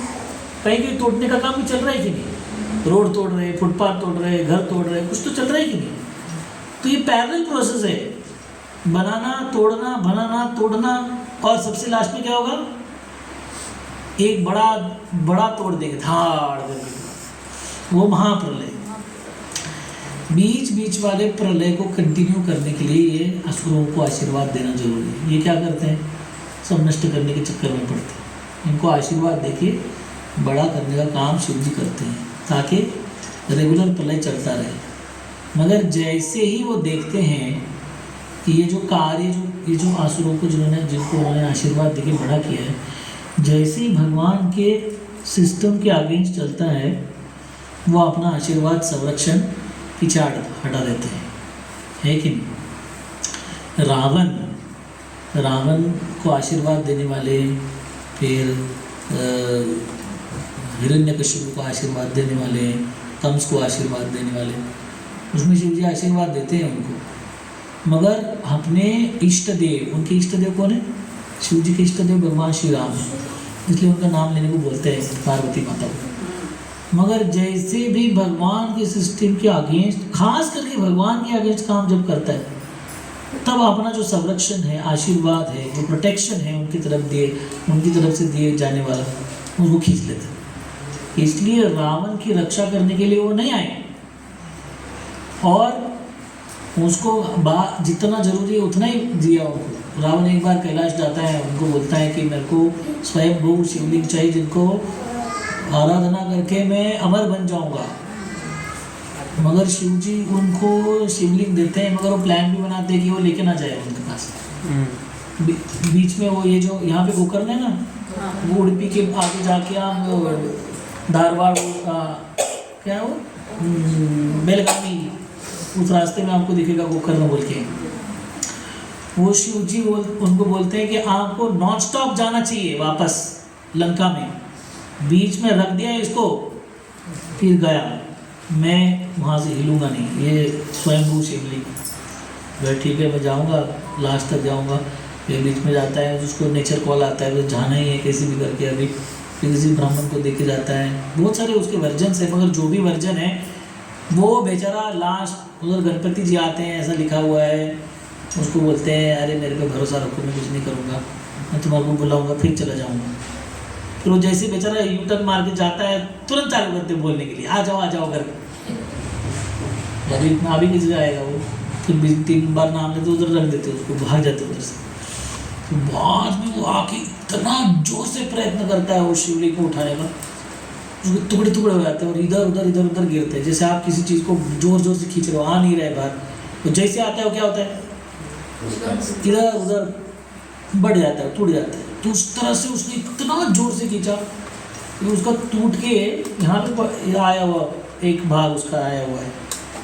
कहीं कहीं तोड़ने का काम भी चल रहा है कि नहीं? रोड तोड़ रहे, फुटपाथ तोड़ रहे, घर तोड़ रहे, कुछ तो चल रहा है कि नहीं? तो ये पैरेलल प्रोसेस है, बनाना, तोड़ना, बनाना, तोड़ना, और सबसे लास्ट में क्या होगा, एक बड़ा तोड़ देंगे धाड़ करके, वो महाप्रलय। बीच बीच वाले प्रलय को कंटिन्यू करने के लिए ये असुरों को आशीर्वाद देना जरूरी है। ये क्या करते हैं, सब नष्ट करने के चक्कर में पड़ते हैं। इनको आशीर्वाद देके बड़ा करने का काम शिव जी करते हैं, ताकि रेगुलर प्रलय चलता रहे। मगर जैसे ही वो देखते हैं कि ये जो कार्य, ये जो असुरों को जिनको उन्होंने आशीर्वाद देके बड़ा किया है, जैसे ही भगवान के सिस्टम के अगेंस्ट चलता है, वो अपना आशीर्वाद संरक्षण पीछे हटा देते हैं, है कि नहीं? रावण को आशीर्वाद देने वाले, फिर हिरण्यकशिपु को आशीर्वाद देने वाले, कंस को आशीर्वाद देने वाले, उसमें शिव जी आशीर्वाद देते हैं उनको। मगर अपने इष्ट देव, उनके इष्ट देव कौन है? शिव जी के इष्ट देव भगवान श्री राम है, इसलिए उनका नाम लेने को बोलते हैं पार्वती माता को। मगर जैसे भी भगवान के सिस्टम के अगेंस्ट, खास करके भगवान के अगेंस्ट काम जब करता है, तब अपना जो संरक्षण है, आशीर्वाद है, जो प्रोटेक्शन है उनकी तरफ से दिए जाने वाला, वो खींच लेते हैं। इसलिए रावण की रक्षा करने के लिए वो नहीं आए, और उसको जितना जरूरी है उतना ही दिया उनको। रावण एक बार कैलाश जाता है, उनको बोलता है कि मेरे को स्वयं भू शिवलिंग चाहिए जिनको आराधना करके मैं अमर बन जाऊंगा। मगर शिव जी उनको शिवलिंग देते हैं, मगर वो प्लान भी बनाते हैं कि वो लेके ना जाए उनके पास। बीच में वो ये जो यहाँ पे गोकर्ण है ना, वो उड़पी के आगे जाके आप धारवाड़ क्या वो बेलगावी, उस रास्ते में आपको दिखेगा गोकर्ण बोल के। वो शिव जी उनको बोलते हैं कि आपको नॉन स्टॉप जाना चाहिए वापस लंका में, बीच में रख दिया इसको फिर गया, मैं वहाँ से हिलूंगा नहीं, ये स्वयंभू शिवलिंग। वह ठीक है मैं जाऊँगा, लास्ट तक जाऊँगा। फिर बीच में जाता है, उसको नेचर कॉल आता है, तो जाना ही है कैसे भी करके। अभी फिर किसी ब्राह्मण को देके जाता है, बहुत सारे उसके वर्जन है, मगर जो भी वर्जन है वो बेचारा लास्ट उधर गणपति जी आते हैं, ऐसा लिखा हुआ है, उसको बोलते हैं अरे मेरे पे भरोसा रखो, मैं कुछ नहीं करूँगा, मैं तुम्हारे को बुलाऊँगा फिर चला जाऊँगा। फिर वो जैसे बेचारा यू टर्न मार के जाता है, तुरंत चालू करते बोलने के लिए आ जाओ करके। अभी इतना अभी किसी जाएगा वो, फिर 3 बार नाम लेते उधर रख देते उसको, भाग जाते उधर से। तो बाद में वो आके इतना जोर से प्रयत्न करता है वो शिवलिंग को उठाने का, उसके टुकड़े टुकड़े हो जाते हैं और इधर उधर गिरते हैं, जैसे आप किसी चीज़ को जोर से खींच रहे हो, आ नहीं रहे बाहर, तो जैसे आता है वो क्या होता है इधर उधर बढ़ जाता है, टूट जाता है। तो उस तरह से उसने इतना जोर से खींचा कि उसका टूट के यहाँ पे आया हुआ एक भाग उसका आया हुआ है।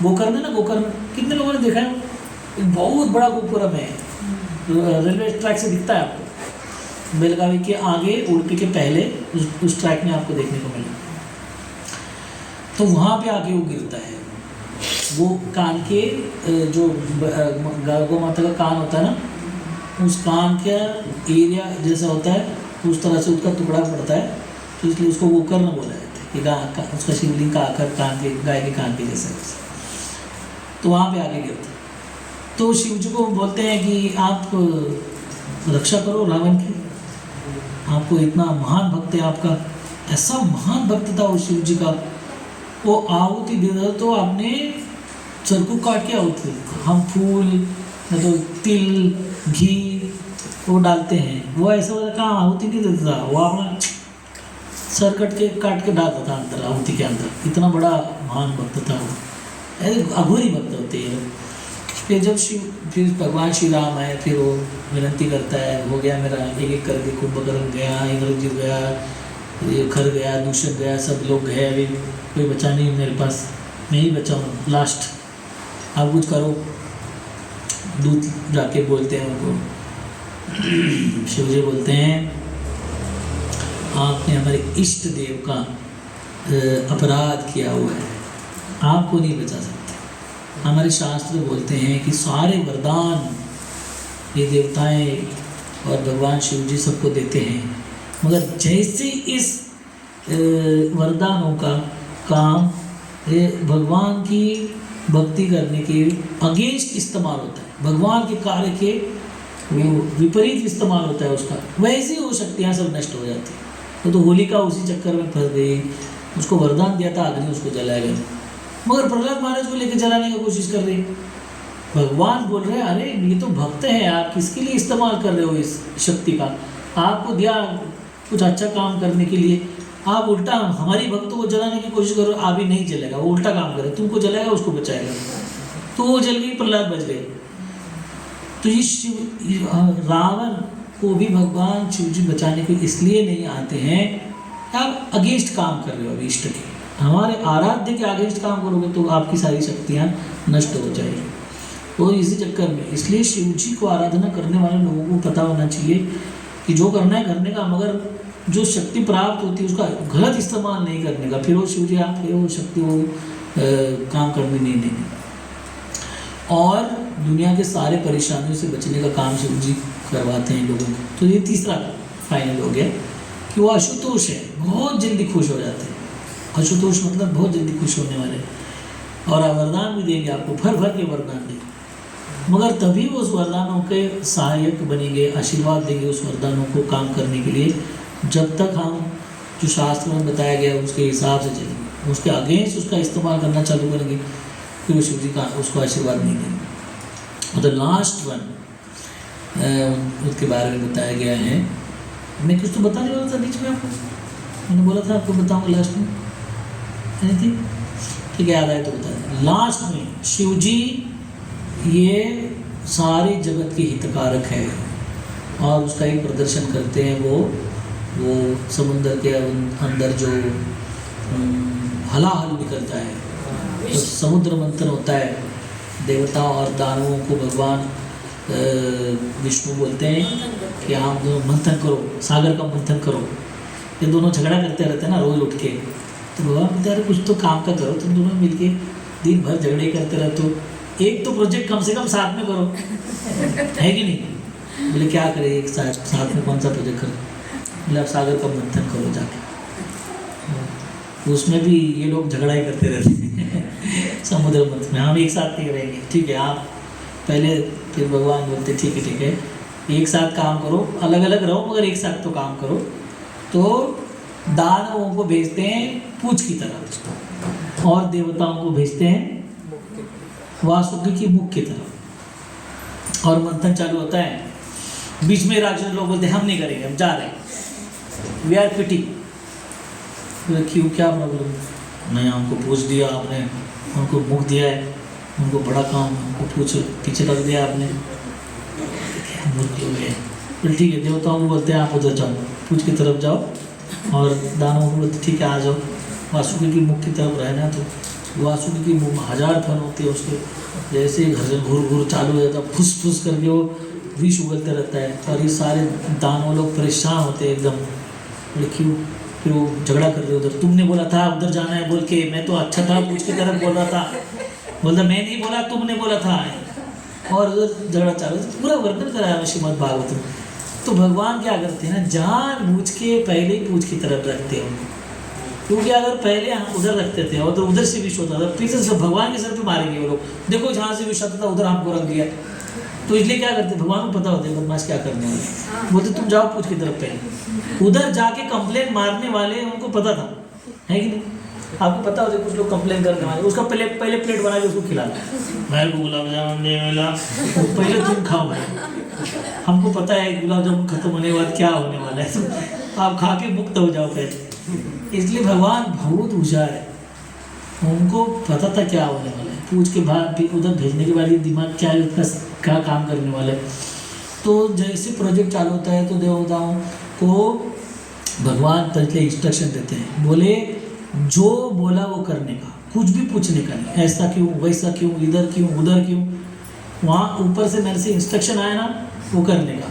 गोकर्ण है ना, गोकर्ण कितने लोगों ने देखा है, एक बहुत बड़ा गोपुरम है, रेलवे ट्रैक से दिखता है आपको, बेलगावी के आगे उड़पी के पहले उस ट्रैक में आपको देखने को मिला। तो वहाँ पे आके वो गिरता है, वो कान के जो गौ माता का कान होता है ना, उस कान का एरिया जैसा होता है उस तरह से उसका टुकड़ा पड़ता है, तो इसलिए उसको गोकर्ण बोला जाता है कि उसका शिवलिंग का आकर कान के गाय के कान के जैसा। तो वहाँ पे आगे गिरता है। तो शिव जी को बोलते हैं कि आप रक्षा करो रावण की, आपको इतना महान भक्त है आपका, ऐसा महान भक्त था वो शिव जी का। वो आहुति दे तो आपने सर को काट के आहुति, हम फूल तो तिल घी वो डालते हैं, वो ऐसा वाला काम आहुति नहीं देता था, वो अपना सर काट के डालता था अंदर आहुति के अंदर। इतना बड़ा महान भक्त था वो, ऐसे अघोरी भक्त होते हैं। फिर जब फिर भगवान श्री राम आए, फिर वो विनती करता है, हो गया मेरा, एक करके कुंभकर्ण गया, इंद्रजीत गया, ये खर गया, दूषण गया, सब लोग गए, अभी कोई बचा नहीं मेरे पास, मैं ही बचा हूँ लास्ट, आप कुछ करो। दूत जाके बोलते हैं उनको, शिव जी बोलते हैं आपने हमारे इष्ट देव का अपराध किया हुआ है, आपको नहीं बचा सकते। हमारे शास्त्र बोलते हैं कि सारे वरदान ये देवताएं और भगवान शिव जी सबको देते हैं, मगर जैसे इस वरदानों का काम भगवान की भक्ति करने के अगेंस्ट इस्तेमाल होता है, भगवान के कार्य के विपरीत इस्तेमाल होता है उसका, वैसे ही वो शक्तियाँ सब नष्ट हो जाती हैं। तो होलिका उसी चक्कर में फंस गई, उसको वरदान दिया था, अग्नि उसको जलाएगा, मगर प्रहलाद महाराज को लेकर जलाने की कोशिश कर रही है। भगवान बोल रहे हैं अरे ये तो भक्त है, आप किसके लिए इस्तेमाल कर रहे हो इस शक्ति का, आपको दिया कुछ अच्छा काम करने के लिए, आप उल्टा हमारी भक्तों को जलाने की कोशिश करो, आप ही नहीं जलेगा, वो उल्टा काम करे, तुमको जलाएगा उसको बचाएगा। तो वो जल गई, प्रहलाद बच गए। तो ये रावण को भी भगवान शिव जी बचाने के इसलिए नहीं आते हैं, आप अगेंस्ट काम कर रहे हो अभी इष्ट के, हमारे आराध्य के अगेंस्ट काम करोगे तो आपकी सारी शक्तियाँ नष्ट हो जाएगी। तो इसी चक्कर में इसलिए शिव जी को आराधना करने वाले लोगों को पता होना चाहिए कि जो करना है करने का, मगर जो शक्ति प्राप्त होती है उसका गलत इस्तेमाल नहीं करने का, फिर वो शिव जी आपके वो शक्ति वो काम करने नहीं देंगे। और दुनिया के सारे परेशानियों से बचने का काम शिव जी करवाते हैं लोगों को। तो ये तीसरा फाइनल हो गया कि वो आशुतोष है, बहुत जल्दी खुश हो जाते हैं। आशुतोष मतलब बहुत जल्दी खुश होने वाले, और वरदान भी देंगे आपको, भर भर के वरदान देंगे, मगर तभी वो उस वरदानों के सहायक बनेंगे, आशीर्वाद देंगे उस वरदानों को काम करने के लिए, जब तक हम जो शास्त्र में बताया गया उसके हिसाब से चलेंगे, उसके अगेंस्ट उसका इस्तेमाल करना चालू करेंगे फिर वो शिव जी का उसको आशीर्वाद नहीं देंगे। और द लास्ट वन उसके बारे में बताया गया है। मैं कुछ तो बताने वाला था बीच में आपको, मैंने बोला था आपको बताऊंगा लास्ट में, एनीथिंग? ठीक है, याद आए तो बता दें। लास्ट में शिव जी ये सारे जगत के हितकारक है और उसका ही प्रदर्शन करते हैं। वो समुद्र के अंदर जो हलाहल निकलता है, तो समुद्र मंथन होता है, देवताओं और दानवों को भगवान विष्णु बोलते हैं कि आप दोनों मंथन करो, सागर का मंथन करो। ये दोनों झगड़ा करते रहते हैं ना रोज उठ के, तो भगवान बोलते हैं अरे कुछ तो काम का करो, तुम दोनों मिलके दिन भर झगड़े करते रहते हो, एक तो प्रोजेक्ट कम से कम साथ में करो, है कि नहीं? बोले क्या करें एक साथ में कौन सा प्रोजेक्ट करो? बोले आप सागर का मंथन करो जाके। उसमें भी ये लोग झगड़ा ही करते रहते हैं समुद्र मंथन में, हम एक साथ नहीं रहेंगे, ठीक है आप पहले। फिर भगवान बोलते ठीक है एक साथ काम करो, अलग अलग रहो मगर एक साथ तो काम करो। तो दानवों को भेजते हैं पूछ की तरफ और देवताओं को भेजते हैं वासुकी की मुख की तरफ, और मंथन चालू होता है। बीच में राक्षस लोग बोलते हैं हम नहीं करेंगे, हम जा रहे हैं, वी आर क्विटिंग। क्यों, क्या प्रॉब्लम? नहीं, हमको पूछ दिया आपने, हमको मुख दिया है, उनको बड़ा काम, हमको पूछ पीछे रख दिया आपने, मूर्ख लोग हैं। फिर ठीक है, देवताओं को बोलते हैं आप उधर जाओ, पूछ की तरफ जाओ, और दानवों को बोलते ठीक है आ जाओ, वासुकी की मुख की तरफ रहना। तो वासुकी की मुख 1000 फन होती है उसके, जैसे घर घुर घुर चालू हो जाता है, फुस फुस करके वो विष उगलते रहता है, और ये सारे दानव लोग परेशान होते हैं एकदम। बोले क्यों? फिर वो झगड़ा कर रहे उधर, तुमने बोला था उधर जाना है बोल के, मैं तो अच्छा था पूछ की तरफ बोल रहा था, बोलता मैं नहीं बोला तुमने बोला था, और उधर झगड़ा चालू। पूरा वर्णन कराया है श्रीमद् भागवत में। तो भगवान क्या करते हैं ना, जानबूझ के पहले ही पूछ की तरफ रखते हैं उनको, क्योंकि अगर पहले हम उधर रखते थे और तो उधर से विष होता था, पीछे से भगवान के सर पे मारेंगे वो लोग, देखो जहाँ से विष आता था उधर हमको रख दिया। तो इसलिए क्या करते, भगवान को पता होता है बदमाश क्या करने वाले, बोलते तुम जाओ पूछ की तरफ पहले। उधर जाके कंप्लेन मारने वाले उनको पता था, है कि नहीं? आपको पता होता है कुछ लोग कंप्लेन करने वाले, उसका पहले प्लेट बना के उसको खिला, मैं गुलाब जामुन दे वाला, पहले तुम खाओ भाई, हमको पता है गुलाब जामुन खत्म होने के बाद क्या होने वाला है, तो आप खा के मुक्त हो जाओ पहले। इसलिए भगवान बहुत होशियार है, उनको पता था क्या होने वाला है, पूछ के बाद उधर भेजने के बाद ये दिमाग क्या काम करने वाला है। तो जैसे प्रोजेक्ट चालू होता है तो देवताओं को भगवान पहले इंस्ट्रक्शन देते हैं, बोले जो बोला वो करने का, कुछ भी पूछने का नहीं, ऐसा क्यों वैसा क्यों इधर क्यों उधर क्यों, वहाँ ऊपर से मेरे से इंस्ट्रक्शन आया ना वो करने का।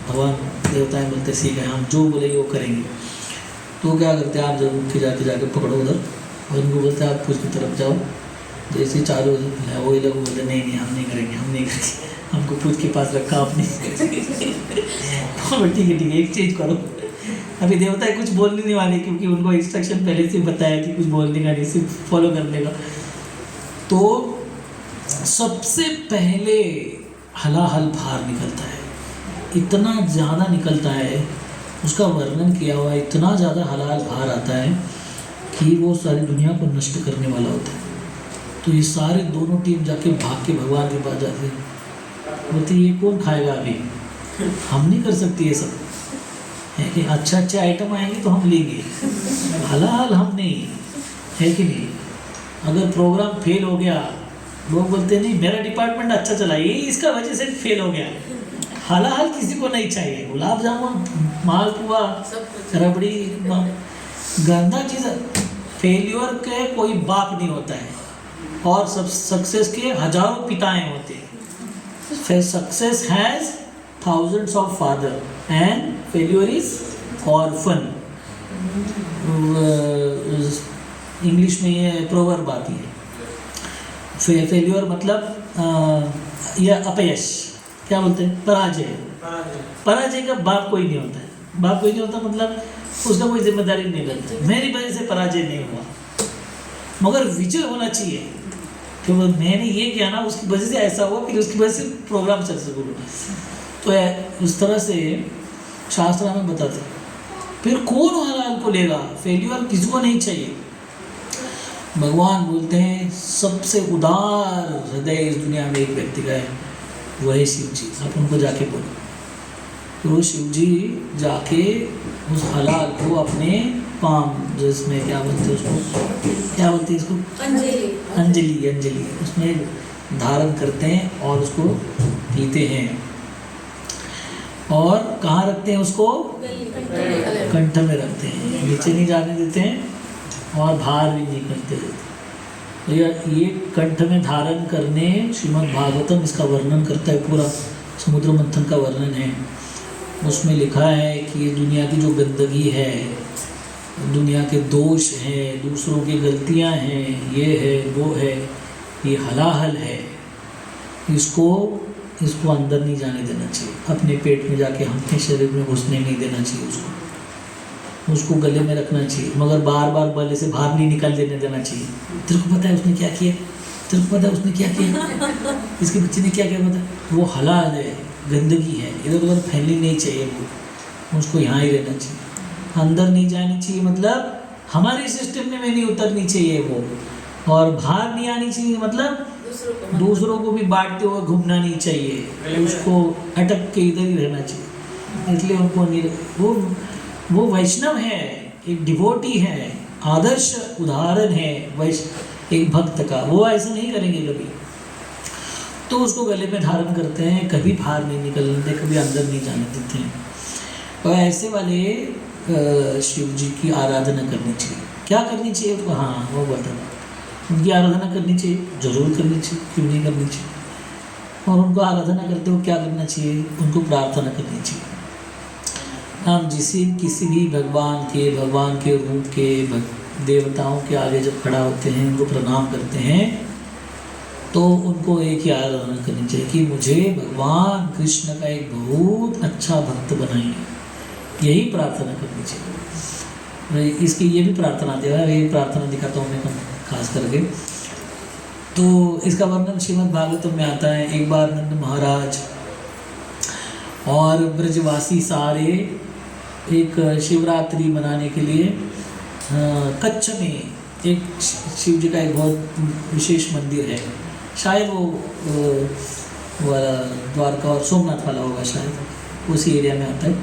भगवान देवताएं बोलते ठीक है हम जो बोलेंगे वो करेंगे। तो क्या करते हैं, आप जब जाके पकड़ो उधर, और उनको बोलते हैं आप पूछ की तरफ जाओ। जैसे चालू है वही लोग बोलते नहीं हम नहीं करेंगे, हमको पूछ के पास रखा आपने ठीक है एक चीज़ करो। अभी देवता कुछ बोलने नहीं वाले, क्योंकि उनको इंस्ट्रक्शन पहले से बताया कि कुछ बोलने का नहीं, सिर्फ फॉलो करने का। तो सबसे पहले हलाहल भार निकलता है, इतना ज़्यादा निकलता है, उसका वर्णन किया हुआ है, इतना ज़्यादा हलाहल भार आता है कि वो सारी दुनिया को नष्ट करने वाला होता है। तो ये सारे दोनों टीम जाके भाग के भगवान के पास जाते हैं, बोलती ये कौन खाएगा, अभी हम नहीं कर सकते ये सब, है कि अच्छे आइटम आएंगे तो हम लेंगे, हलाल हम नहीं, है कि नहीं? अगर प्रोग्राम फेल हो गया, लोग बोलते नहीं मेरा डिपार्टमेंट अच्छा चला, ये इसका वजह से फेल हो गया। हलाल किसी को नहीं चाहिए, गुलाब जामुन मालपुआ रबड़ी गंदा चीज़। फेल्योर के कोई बाप नहीं होता है, और सब सक्सेस के हजारों पिताएं होते हैं। Success has thousands of father and failure is orphan। English में ये प्रोवर्ब आती है। फेल्योर मतलब यह अपयश, क्या बोलते हैं, पराजय। पराजय का बाप कोई नहीं होता है, बाप कोई नहीं होता मतलब उसका कोई जिम्मेदारी नहीं लगती, मेरी वजह से पराजय नहीं हुआ, मगर विजय होना चाहिए कि मैंने ये किया ना उसकी वजह से ऐसा हुआ, फिर उसकी वजह से प्रोग्राम सक्सेसफुल हुआ। तो उस तरह से शास्त्र हमें बताते हैं फिर कौन हलाल को लेगा? फेल्यूर किसी को नहीं चाहिए। भगवान बोलते हैं सबसे उदार हृदय इस दुनिया में एक व्यक्ति का है, वह है शिव जी। आप उनको जाके बोलो। तो शिव जी जाके उस हलाल को अपने पाम, जिसमें क्या बोलते हैं उसको, क्या बोलते हैं इसको, अंजलि, अंजलि उसमें धारण करते हैं और उसको पीते हैं। और कहाँ रखते हैं उसको? कंठ में रखते हैं, नीचे नहीं जाने देते हैं और बाहर भी नहीं करते देते। तो ये कंठ में धारण करने, श्रीमद् भागवतम इसका वर्णन करता है, पूरा समुद्र मंथन का वर्णन है। उसमें लिखा है कि दुनिया की जो गंदगी है, दुनिया के दोष हैं, दूसरों की गलतियां हैं, ये है वो है, ये हलाहल है, इसको अंदर नहीं जाने देना चाहिए, अपने पेट में जाके अपने शरीर में घुसने नहीं देना चाहिए, उसको गले में रखना चाहिए, मगर बार बार गले से बाहर नहीं निकाल देना चाहिए। तेरे को पता है उसने क्या किया? तेरे को पता है उसने क्या किया? इसके बच्चे ने क्या किया पता है? वो हलाल है, गंदगी है, इधर उधर फैलनी नहीं चाहिए, वो उसको यहाँ ही रहना चाहिए, अंदर नहीं जानी चाहिए, मतलब हमारे सिस्टम में नहीं उतरनी चाहिए वो, और बाहर नहीं आनी चाहिए, मतलब दूसरों को भी बांटते हुए घूमना नहीं चाहिए, उसको अटक के इधर ही रहना चाहिए। इसलिए उनको नहीं, वो वैष्णव है, एक डिवोटी है, आदर्श उदाहरण है एक भक्त का, वो ऐसा नहीं करेंगे कभी। तो उसको गले में धारण करते हैं, कभी बाहर नहीं निकलने देते, कभी अंदर नहीं जाने देते हैं। और ऐसे वाले शिव जी की आराधना करनी चाहिए। क्या करनी चाहिए उनको? हाँ वो बता, उनकी आराधना करनी चाहिए, जरूर करनी चाहिए, क्यों नहीं करनी चाहिए। और उनको आराधना करते हुए क्या करना चाहिए? उनको प्रार्थना करनी चाहिए। हम किसी भी भगवान के रूप के देवताओं के आगे जब खड़ा होते हैं, उनको प्रणाम करते हैं, तो उनको एक ही आराधना करनी चाहिए कि मुझे भगवान कृष्ण का एक बहुत अच्छा भक्त बनाइए, यही प्रार्थना करनी चाहिए। इसकी ये भी प्रार्थना ये प्रार्थना दिखाता हूँ मैं खास करके। तो इसका वर्णन श्रीमद् भागवतम में आता है। एक बार नंद महाराज और ब्रजवासी सारे एक शिवरात्रि मनाने के लिए कच्छ में एक शिव जी का एक बहुत विशेष मंदिर है, शायद वो वाला द्वारका और सोमनाथ वाला होगा, शायद उसी एरिया में आता है।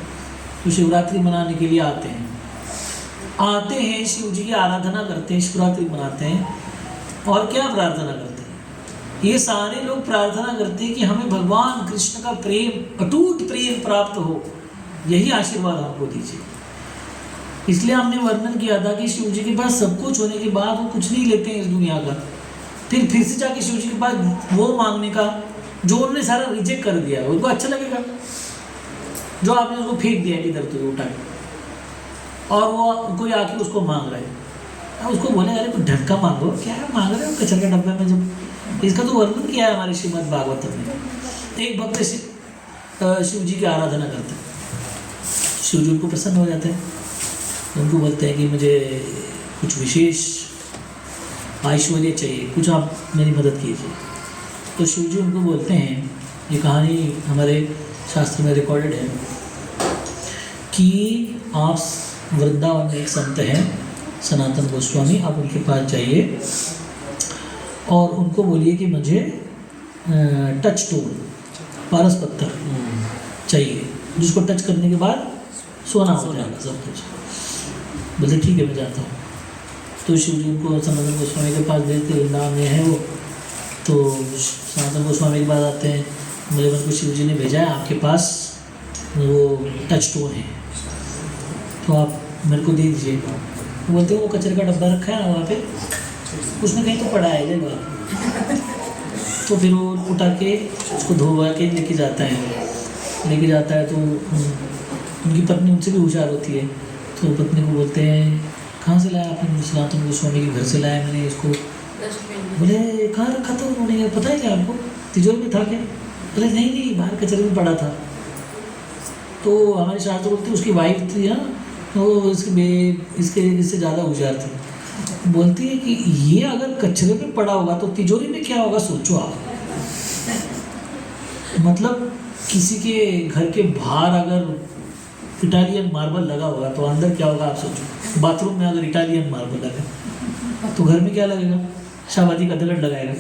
तो शिवरात्रि मनाने के लिए आते हैं, शिव जी की आराधना करते हैं, शिवरात्रि मनाते हैं। और क्या प्रार्थना करते हैं? ये सारे लोग प्रार्थना करते हैं कि हमें भगवान कृष्ण का प्रेम, अटूट प्रेम प्राप्त हो, यही आशीर्वाद हमको दीजिए। इसलिए हमने वर्णन किया था कि शिव जी के पास सब कुछ होने के बाद वो कुछ नहीं लेते हैं इस दुनिया का, फिर से जाके शिव जी के पास वो मांगने का जो उन्होंने सारा रिजेक्ट कर दिया, उनको अच्छा लगेगा? जो आपने उसको फेंक दिया किधर तो उठा के, और वो कोई आके उसको मांग रहा है, उसको बोले अरे कुछ ढंग का मांगो, क्या मांग रहे हो कचरे के डब्बे में? जब इसका तो वर्णन किया है हमारे श्रीमद् भागवतम में। एक भक्त शिव जी की आराधना करते हैं, शिव जी उनको प्रसन्न हो जाते हैं, उनको बोलते हैं कि मुझे कुछ विशेष ऐश्वर्य चाहिए, कुछ आप मेरी मदद कीजिए। तो शिव जी उनको बोलते हैं, ये कहानी हमारे शास्त्र में रिकॉर्डेड है कि आप वृंदावन में एक संत हैं सनातन गोस्वामी, आप उनके पास जाइए और उनको बोलिए कि मुझे टच स्टोन, पारस पत्थर चाहिए, जिसको टच करने के बाद सोना हो जाएगा सब कुछ। बोलते ठीक है मैं जाता हूँ। तो शिव जी उनको सनातन गोस्वामी के पास भेजते, वृंदावन में है वो। तो सनातन गोस्वामी के पास आते हैं, बोले मेरे को शिव जी ने भेजा है आपके पास वो टच स्टोन है, तो आप मेरे को दे दीजिए। वो बोलते वो कचरे का डब्बा रखा है ना वहाँ पे, उसमें कहीं तो पड़ा है जगह। तो फिर वो उठा के उसको धोवा के लेके जाता है। तो उनकी पत्नी उनसे भी होशियार होती है, तो पत्नी को बोलते हैं कहाँ से लाया आपने? सनातन गोस्वामी के घर से लाया मैंने इसको। बोले कहाँ रखा था उन्होंने, पता है क्या आपको? तिजोरी में था क्या? बोले नहीं बाहर कचरे में पड़ा था। तो हमारे शास्त्र बोलते उसकी वाइफ थी, हाँ, तो इससे ज़्यादा होशियार थी। बोलती है कि ये अगर कचरे में पड़ा होगा तो तिजोरी में क्या होगा, सोचो आप। मतलब किसी के घर के बाहर अगर इटालियन मार्बल लगा होगा तो अंदर क्या होगा आप सोचो। बाथरूम में अगर इटालियन मार्बल लगा तो घर में क्या लगेगा? शाबादी का दगड़ लगाएगा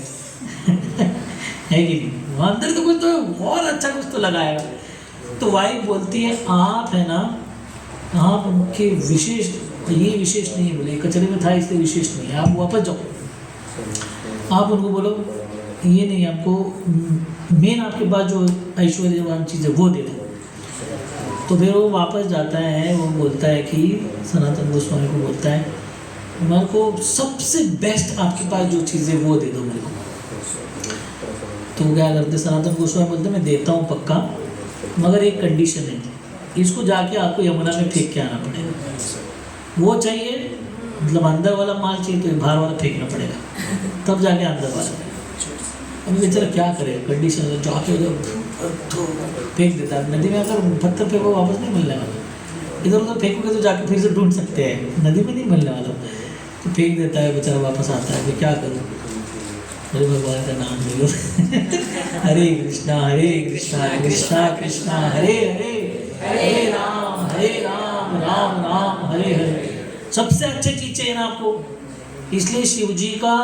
है कि नहीं? वहाँ अंदर तो कुछ तो और अच्छा कुछ तो लगाएगा। तो वाइफ बोलती है आप है ना, आप उनके विशेष, ये विशेष नहीं है बोले, कचरे में था इसलिए विशेष नहीं है, आप वापस जाओ। आप उनको बोलो ये नहीं, आपको मेन आपके पास जो ऐश्वर्यवान चीज़ है वो दे दो। तो फिर वो वापस जाता है, वो बोलता है कि सनातन गोस्वामी को बोलता है मेरे को सबसे बेस्ट आपके पास जो चीज़ है वो दे दो मेरे को। तो क्या करते सनातन गोस्वामी बोलते मैं देता हूँ पक्का, मगर एक कंडीशन है, इसको जाके आपको यमुना में फेंक के आना पड़ेगा। वो चाहिए मतलब अंदर वाला माल चाहिए तो बाहर वाला फेंकना पड़ेगा, तब जाके अंदर वाला। अभी बेचारा क्या करेगा, कंडीशन जाके तो फेंक देता है नदी में। अगर पत्थर फेंको वापस नहीं मिलने वाला, इधर उधर फेंकोगे तो जाके फिर से ढूंढ सकते हैं, नदी में नहीं मिलने वाला। तो फेंक देता है बेचारा, वापस आता है, फिर क्या करूँ, अरे भगवान का नाम ले लो हरे कृष्णा कृष्णा कृष्णा हरे हरे, हरे राम राम राम हरे हरे। सबसे अच्छी चीज़ चाहिए ना आपको। इसलिए शिव जी का,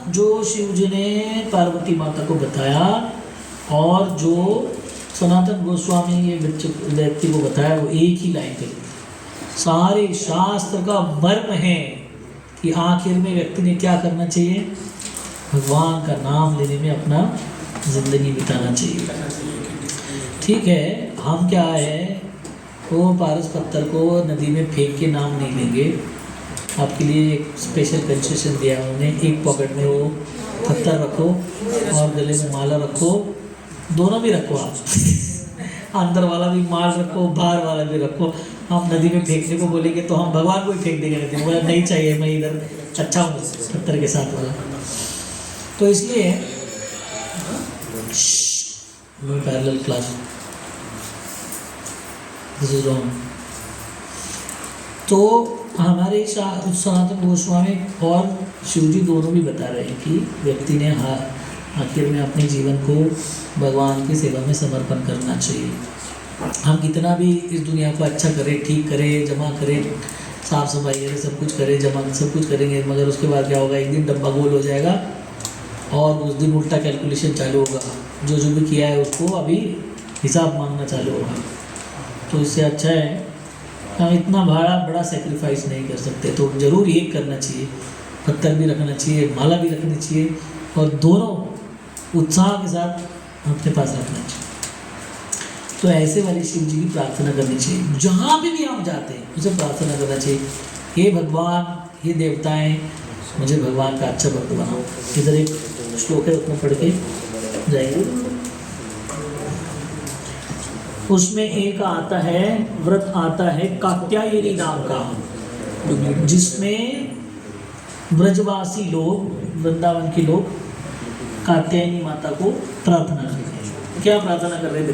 जो शिव जी ने पार्वती माता को बताया और जो सनातन गोस्वामी ये व्यक्ति को बताया, वो एक ही लाइन पे। सारे शास्त्र का मर्म है कि आखिर में व्यक्ति ने क्या करना चाहिए, भगवान का नाम लेने में अपना ज़िंदगी बिताना चाहिए। ठीक है, हम क्या है, वो पारस पत्थर को नदी में फेंक के नाम नहीं लेंगे। आपके लिए एक स्पेशल कंसेशन दिया उन्होंने, एक पॉकेट में वो पत्थर रखो और गले में माला रखो, दोनों भी रखो आप अंदर वाला भी माल रखो, बाहर वाला भी रखो। हम नदी में फेंकने को बोलेंगे तो हम भगवान को ही फेंक देंगे नदी में, बोला नहीं चाहिए, मैं इधर अच्छा हूँ पत्थर के साथ वाला। तो इसलिए parallel class, this is wrong. तो हमारे सनातन गोस्वामी और शिवजी दोनों भी बता रहे हैं कि व्यक्ति ने आखिर में अपने जीवन को भगवान की सेवा में समर्पण करना चाहिए। हम कितना भी इस दुनिया को अच्छा करें, ठीक करें, जमा करें, साफ सफाई करें, सब कुछ करें, जमा सब कुछ करेंगे, मगर उसके बाद क्या होगा, एक दिन डब्बा गोल हो जाएगा और उस दिन उल्टा कैलकुलेशन चालू होगा। जो जो भी किया है उसको अभी हिसाब मांगना चालू होगा। तो इससे अच्छा है हम इतना बड़ा सेक्रीफाइस नहीं कर सकते, तो ज़रूर ये करना चाहिए, पत्थर भी रखना चाहिए, माला भी रखनी चाहिए, और दोनों उत्साह के साथ अपने पास रखना चाहिए। तो ऐसे वाले शिव जी की प्रार्थना करनी चाहिए, जहाँ भी हम जाते हैं उसे प्रार्थना करना चाहिए, हे भगवान, हे देवताएं, मुझे भगवान का अच्छा भक्त बनाओ। इधर एक श्लोक है, उसमें पढ़ के जाएंगे। उसमें एक आता है, व्रत आता है कात्यायनी नाम का, जिसमें ब्रजवासी लोग, वृंदावन के लोग कात्यायनी माता को प्रार्थना करते हैं। क्या प्रार्थना कर रहे थे?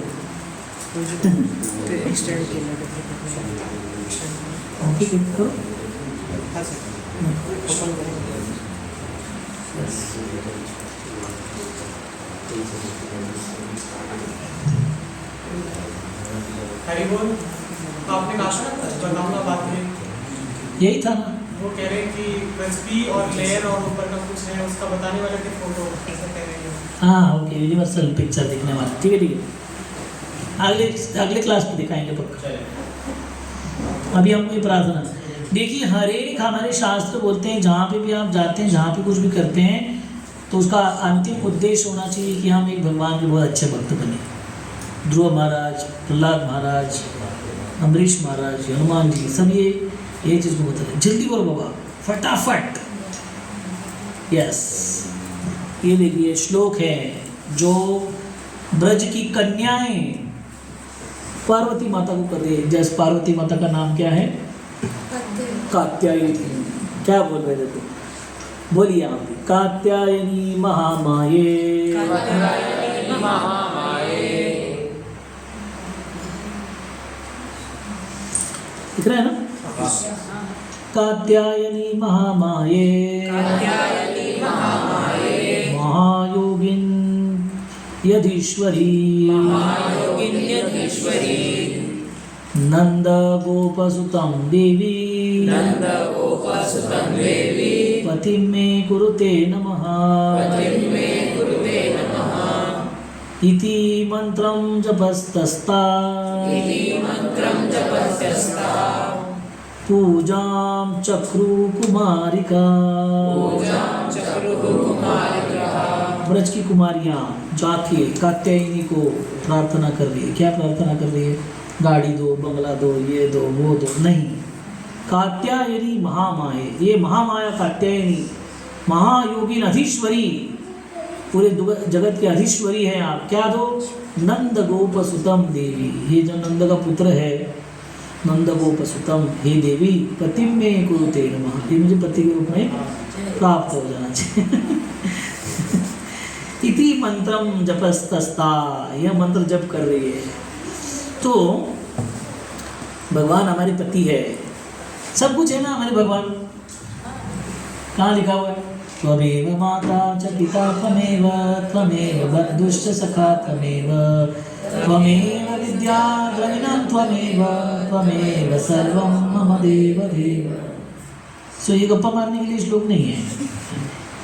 हरी बोल। आपने कहा था बताऊंगा बात में, यही था ना, वो कह रहे हैं कि पृथ्वी और लेयर और ऊपर का कुछ है, उसका बताने वाले थे फोटो, ऐसा कह रहे हैं। हाँ ओके, यूनिवर्सल पिक्चर दिखने वाला, ठीक है ठीक है, अगले क्लास में दिखाएंगे पक्का। अभी हम कोई प्रार्थना देखिए, हर एक हमारे शास्त्र बोलते हैं जहाँ पे भी आप जाते हैं, जहाँ पे कुछ भी करते हैं, तो उसका अंतिम उद्देश्य होना चाहिए कि हम एक भगवान के बहुत अच्छे भक्त बने। ध्रुव महाराज, प्रहलाद महाराज, अम्बरीश महाराज, हनुमान जी, सब ये चीज़ को बताते। जल्दी बोलो बाबा, फटाफट। यस, ये देखिए श्लोक है जो ब्रज की कन्याएं पार्वती माता को कर रही है। जैसे पार्वती माता का नाम क्या है? कात्यायनी। क्या बोल रहे थे तुम? बोलिए आप भी, कात्यायनी महामाये, दिख रहा है ना? कात्यायनी महामाये, महायोगिन यधीश्वरी, नंद गोपसुतं देवी नन्दगोपसुतं देवी पतिं मे कुरुते नमः पतिं मे कुरुते नमः इति मंत्रं जपस्तस्ता इति मन्त्रं जपत्यस्ता पूजां चक्रु कुमारिका पूजां चक्रुः कुमारिकः ब्रज की कुमारियाँ जाके कात्यायनी को प्रार्थना कर रही है। क्या प्रार्थना कर रही है? गाड़ी दो, बंगला दो, ये दो, वो दो, नहीं। कात्यायनी महामाये, ये महामाया कात्यायनी महायोगी अधीश्वरी, पूरे जगत के अधीश्वरी है आप। क्या दो? नंद गोप सुतम देवी, ये जो नंद का पुत्र है नंद गोप सुतम, हे देवी पतिम में कुरुते नमः, ये मुझे पति के रूप में प्राप्त हो जाना चाहिए। इति मंत्रम जपस्तस्ता, यह मंत्र जप कर रही है। तो भगवान हमारे पति है, सब कुछ है ना हमारे भगवान। कहाँ लिखा हुआ है? त्वमेव माता च पिता त्वमेव, त्वमेव बन्धुश्च सखा त्वमेव, त्वमेव विद्या द्रविणं त्वमेव, त्वमेव सर्वं मम देव देव। सो ये गप्पा मारने के लिए श्लोक नहीं है,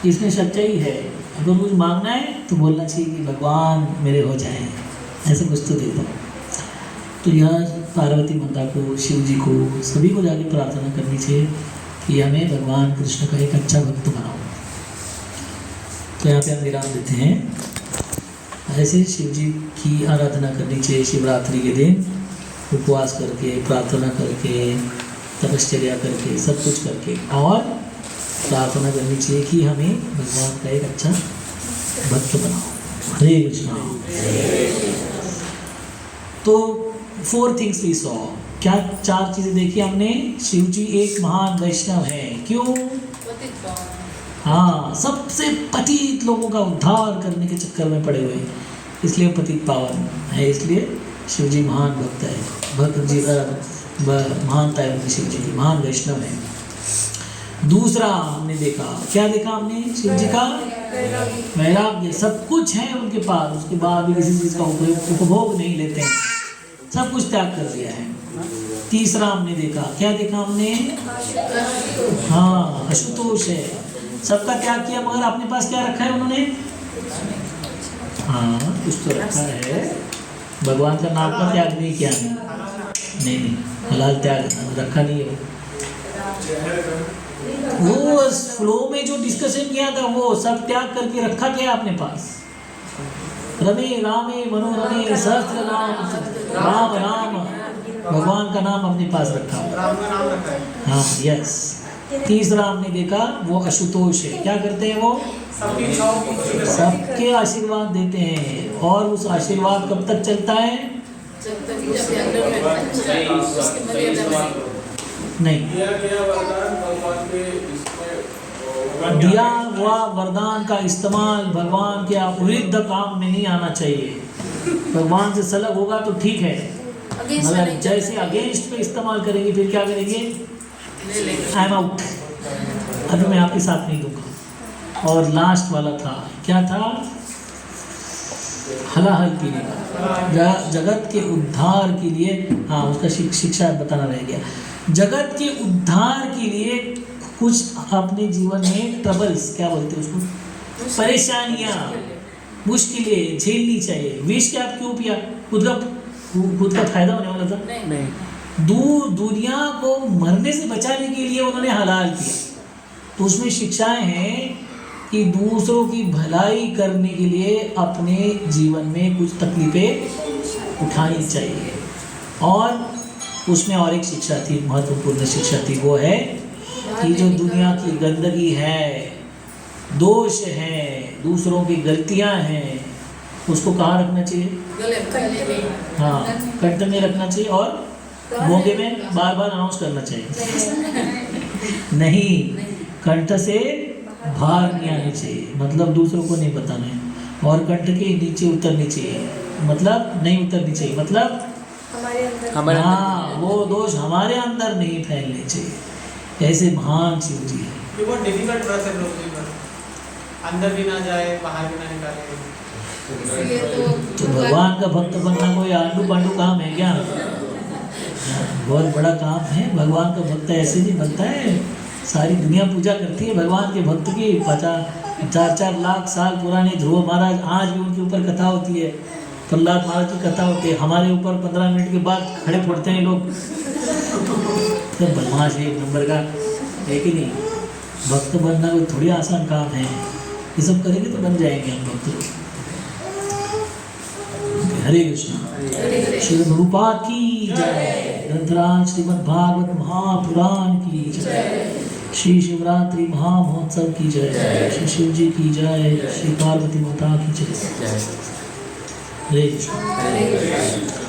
इसमें सच्चाई है। अगर कुछ मांगना है तो बोलना चाहिए कि भगवान मेरे हो जाए, ऐसा कुछ तो दे दो। तो यह पार्वती माता को, शिव जी को, सभी को जाके प्रार्थना करनी चाहिए कि हमें भगवान कृष्ण का एक अच्छा भक्त बनाओ। तो यहाँ पे हम विराम देते हैं। ऐसे शिव जी की आराधना करनी चाहिए शिवरात्रि के दिन, उपवास करके, प्रार्थना करके, तपश्चर्या करके, सब कुछ करके, और प्रार्थना करनी चाहिए कि हमें भगवान का एक अच्छा भक्त बनाओ। हरे कृष्णा। तो 4 things we saw, क्या 4 चीज़ें देखी हमने? शिव जी एक महान वैष्णव है। क्यों? हाँ, सबसे पतित लोगों का उद्धार करने के चक्कर में पड़े हुए हैं, इसलिए पतित पावन है, इसलिए शिव जी महान भक्त है। भक्त जी महानता है उनकी, शिव जी की महान वैष्णव है। दूसरा हमने देखा, क्या देखा हमने? शिव जी का वैराग्य, सब कुछ है उनके पास, उसके बाद भी किसी चीज़ का उपभोग नहीं लेते हैं, सब कुछ त्याग कर दिया है। तीसरा हमने देखा, क्या देखा हमने? हाँ, आशुतोष है, सबका त्याग किया, मगर अपने पास क्या रखा है उन्होंने? हाँ, कुछ तो रखा है, भगवान का नाम का त्याग नहीं किया। नहीं, हलाल त्याग रखा नहीं है। वो फ्लो में जो डिस्कशन किया था वो सब त्याग करके रखा क्या अपने पास? रमे रामे मनोरमे सहस्त्र नाम, राम राम, भगवान का नाम अपने पास रखा। राम का नाम रखा है। हाँ, यस। तीसरा हमने देखा वो आशुतोष है, क्या करते हैं वो? सबकी इच्छाओं की पूरी करते हैं। सबके आशीर्वाद देते हैं, और उस आशीर्वाद कब तक चलता है? नहीं, दिया हुआ वरदान का इस्तेमाल भगवान के विरुद्ध काम में नहीं आना चाहिए। भगवान से सलग होगा तो ठीक है, मगर जैसे अगेंस्ट पे इस्तेमाल करेंगे फिर क्या करेंगे? आई एम आउट, अभी मैं आपके साथ नहीं दूंगा। और लास्ट वाला था, क्या था? हलाहल पीने का, जगत के उद्धार के लिए। हाँ, उसका शिक्षा बताना रह गया। जगत के उद्धार के लिए कुछ अपने जीवन में ट्रबल्स, क्या बोलते हैं उसको, परेशानियाँ, मुश्किलें झेलनी चाहिए। विष क्या आप क्यों पिया? खुद का फायदा होने वाला था? नहीं। दुनिया को मरने से बचाने के लिए उन्होंने हलाल किया। तो उसमें शिक्षाएं हैं कि दूसरों की भलाई करने के लिए अपने जीवन में कुछ तकलीफें उठानी चाहिए। और उसमें और एक शिक्षा थी, महत्वपूर्ण शिक्षा थी, वो है कि जो दुनिया की गंदगी है, दोष है, दूसरों की गलतियां हैं, उसको कहाँ रखना चाहिए? हाँ, कंठ में रखना चाहिए और मोगे में बार बार अनाउंस करना चाहिए। नहीं, कंठ से बाहर नहीं आनी चाहिए, मतलब दूसरों को नहीं बताना है, और कंठ के नीचे उतरनी चाहिए, मतलब नहीं उतरनी चाहिए, मतलब हमारे हाँ, वो दोष हमारे अंदर नहीं फैलने चाहिए। ऐसे महान शिव जी है। ये बहुत डिफिकल्ट व्रत है लोगों के, अंदर भी ना जाए, बाहर भी ना निकाले। तो भगवान का भक्त बनना कोई आंडू पांडू काम है क्या? बहुत बड़ा काम है। भगवान का भक्त ऐसे नहीं बनता है, सारी दुनिया पूजा करती है भगवान के भक्त की। 4-4 लाख साल पुराने ध्रुव महाराज, आज भी उनके ऊपर कथा होती है, प्रहलाद महाराज की कथा होती है। हमारे ऊपर 15 मिनट के बाद खड़े फोड़ते हैं लोग। सब बदमाश है एक नंबर का, है कि नहीं? भक्त बनना कोई थोड़ी आसान काम है, ये सब करेंगे तो बन जाएंगे हम भक्त। हरे कृष्ण। श्री प्रभुपाद की जय। ग्रंथराज श्रीमद् भागवत महापुराण की जय। श्री शिवरात्रि महामहोत्सव की जय। श्री शिव जी की जय। श्री पार्वती माता की जय। हरे कृष्ण।